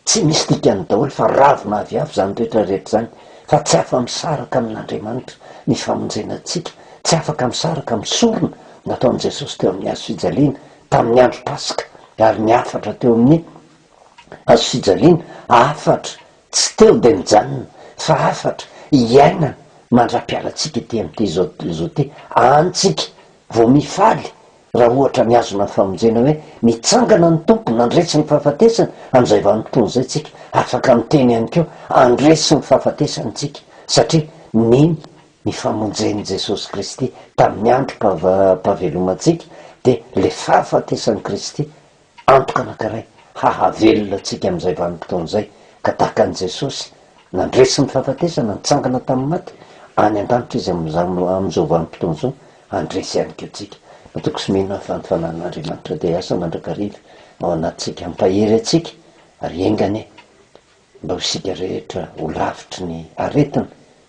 tsy misy dikany daholo fa ravina avy avy zany rehetrarehetra zany, fa tsy afa-misaraka amin'Andriamanitra ny famonjenantsika, tsy afaka misaraka misorona nataon'i Jesosy teo amin'ny hazo fijaliana tamin'ny andro pasika, ary ny afatra teo amin'ny hazo fijaliana afatra tsy teo de mijanona fa afatra hiainana mandra-pialatsika ty amin'ity zao tontolo zao ty, antsika vao mifaly raha ohatra miazona ny famonjena hoe mitsangana ny tompo nandresy ny fahafatesana, amin'izay vanim-potoana zay tsika afaka miteny ihany keo andresy ny fahafatesanatsika, satria niny ny famonjen'i Jesosy Kristy tamin'ny andro mpavelomantsika, de le fahafatesan'i Kristy antoka anankiray hahavelona atsika amin'izay vanim-potoana zay, ka tahaka an'i Jesosy nandresy ny fahafatesana, nitsangana tamin'ny maty, any an-danitra izy amin'izao vanim-potoana zao andresy ihany keo tsika. Atoko sy mena fa ny fanan'Andriamanitra de asa mandrakariva ao anatintsika, ampahery atsika ary engane mba ho sika rehetra ho lavitry ny aretina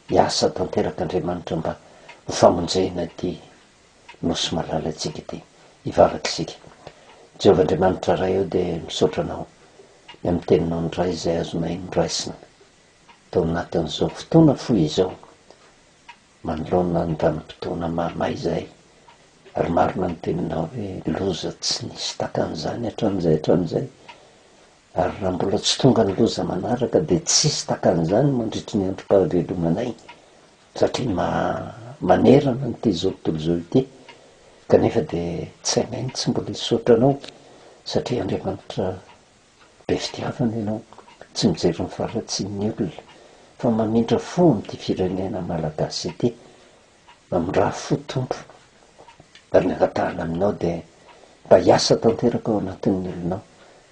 hiasa tanterak'Andriamanitra mba ho famonjena ty nosy malala atsika ty ivavaka isika. Jehovah-andriamanitra ray eo dia misaotra anao ny amin'ny teninao ndray izay azonay nraisina tao anatin'izao fotoana foy izao, manoloana ny vanim-potoana mahamay izay, ary marina ny teninao hoe loza tsy nisy takan'izany hatramin'izay, ary raha mbola tsy tonga ny loza manaraka dia tsisy takan'izany mandritry ny androm-pahavelomanay, satria manerana nyty zao tontolo zao ity. Kanefa dia tsy hainainy tsy mbola hisaotra anao, satria Andriamanitra be fitiavana ianao, tsy mijery ny faratsian'ny olona fa mamindra fo am'ty firenena malagasy ity, mamindraha fo tompo. Ary ny afatahana aminao dia mba hiasa tanteraka ao anatin'ny olonao,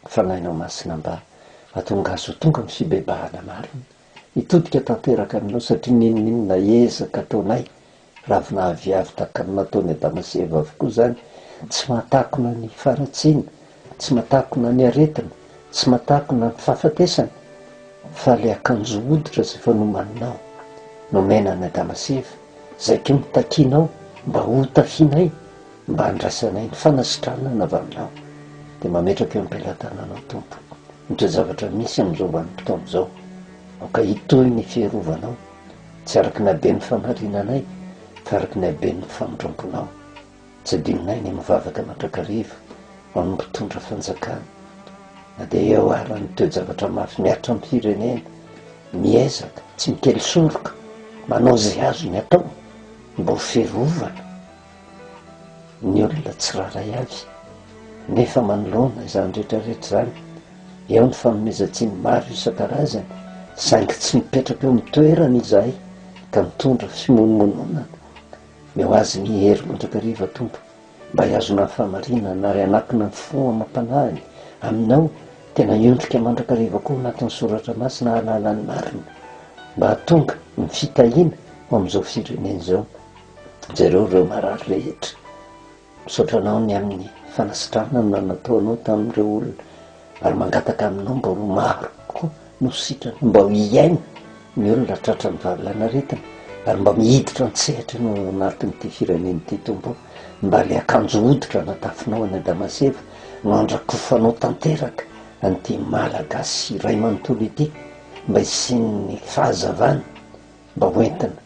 fanahinao masina mba hatonga azo tonga ny fibebahana marina, hitodika tanteraka aminao, satria ninona ezaka ataonay raha avy nahaviavy takany nataony Adamaseva avokoa zany, tsy mahatakona ny faratsiana, tsy mahatakona ny aretina, tsy mahatakona ny fahafatesana, fa le akanjo hoditra zay efa nomaninao nomena ny Adamaseva, zay ko mitakianao mba hotafianay, mba handraisanay ny fanasitranana avy aminao, dia mametraka eo am-pelantananao tompo niteo zavatra misy amin'izao vanim-potoana zao, aoka hitohy ny fiarovanao, tsy araky ny habe ny famarinanay fa araky ny habe ny famindramponao. Tsy adinonay ny mivavaka mandrakariva ho amin'ny mpitondra fanjakana, na dia eo arany teo zavatra mafy miaritra amin'ny firenena, miezaka tsy mikely soroka, manao zay azo ny atao mba ho fiarovana ny olona tsiraray avy, nefa manoloana izany rehetrarehetra zany, eo ny fanomezantsiny maro isan-karazany, saingy tsy mipetraka eo amin'ny toerana izahay ka mitondra fimonomononana. Meo azy ny hery mandrakariva tompo, mba hiazona ny famarinana ary anakina ny fo amam-panahiny aminao, tena iondrika mandrakariva koa anatin'ny soratra masina hahalalany marina, mba hatonga ny fitahiana ho amin'izao firenena izao. Jereo reo marary rehetra, misaotra anao ny amin'ny fanasitranana nataonao tamin'ireo olona, ary mangataka aminao mba ho maro koa no sitrana, mba ho iaina ny olona tratra ny vavilan'aretina, ary mba mihiditra an-tsehatra no anatin'ity firenena ity tompo, mba le akanjo hoditra natafinao any Adamaseva no andrakofanao tanteraka an'ity malagasy iray manontolo ity, mba hisin'ny fahazavana, mba hoentina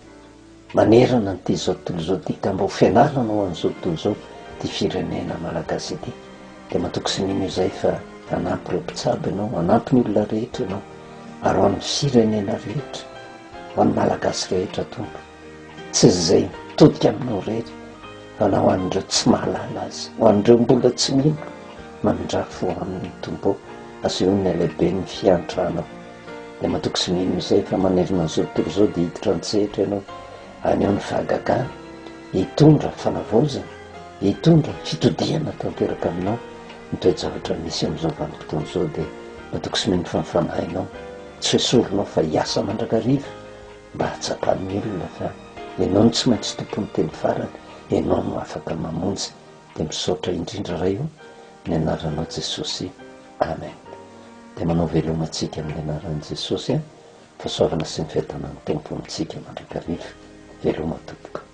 manerana n'ity zao tontolo zao ity, ka mba ho fianarana ho an'izao tontolo zao ty firenena malagasy ity. Dia matoky sy mino izay fa hanampy ireo mpitsabo ianao, hanampy ny olona rehetra ianao, ary ho an'ny firenena rehetra, ho an'ny malagasy rehetra tompo, tsy izay mitodika aminao rehetra fa na ho an'ireo tsy mahalala azy, ho an'ireo mbola tsy mino, mamindra fo amin'ny tompo, aseho ny lehibe ny fiantranao. Dia matoky sy mino izay fa manerina an'izao tontolo zao dia hiditra an-tsehatra ianao, aneo ny fahagagana, hitondra fanavaozana, hitondra fitodiana tanteraka aminao, nitoe-javatra misy amin'izao vanim-potoana izao. Dia matoky sy mino fa mifanahinao, tsy hoesoronao fa hiasa mandrakariva mba hatsapan'ny olona, fa ianao no tsy maintsy tompony teny farany, ianao no afaka mamonjy. Dia misaotra indrindra ray io ny anaranao Jesosy, amen. Dia manao velomantsika amin'ny anaran'i Jesosy, fahasoavana sy ny fiadanan'ny tompo amintsika mandrakariva. Veloma tompoka.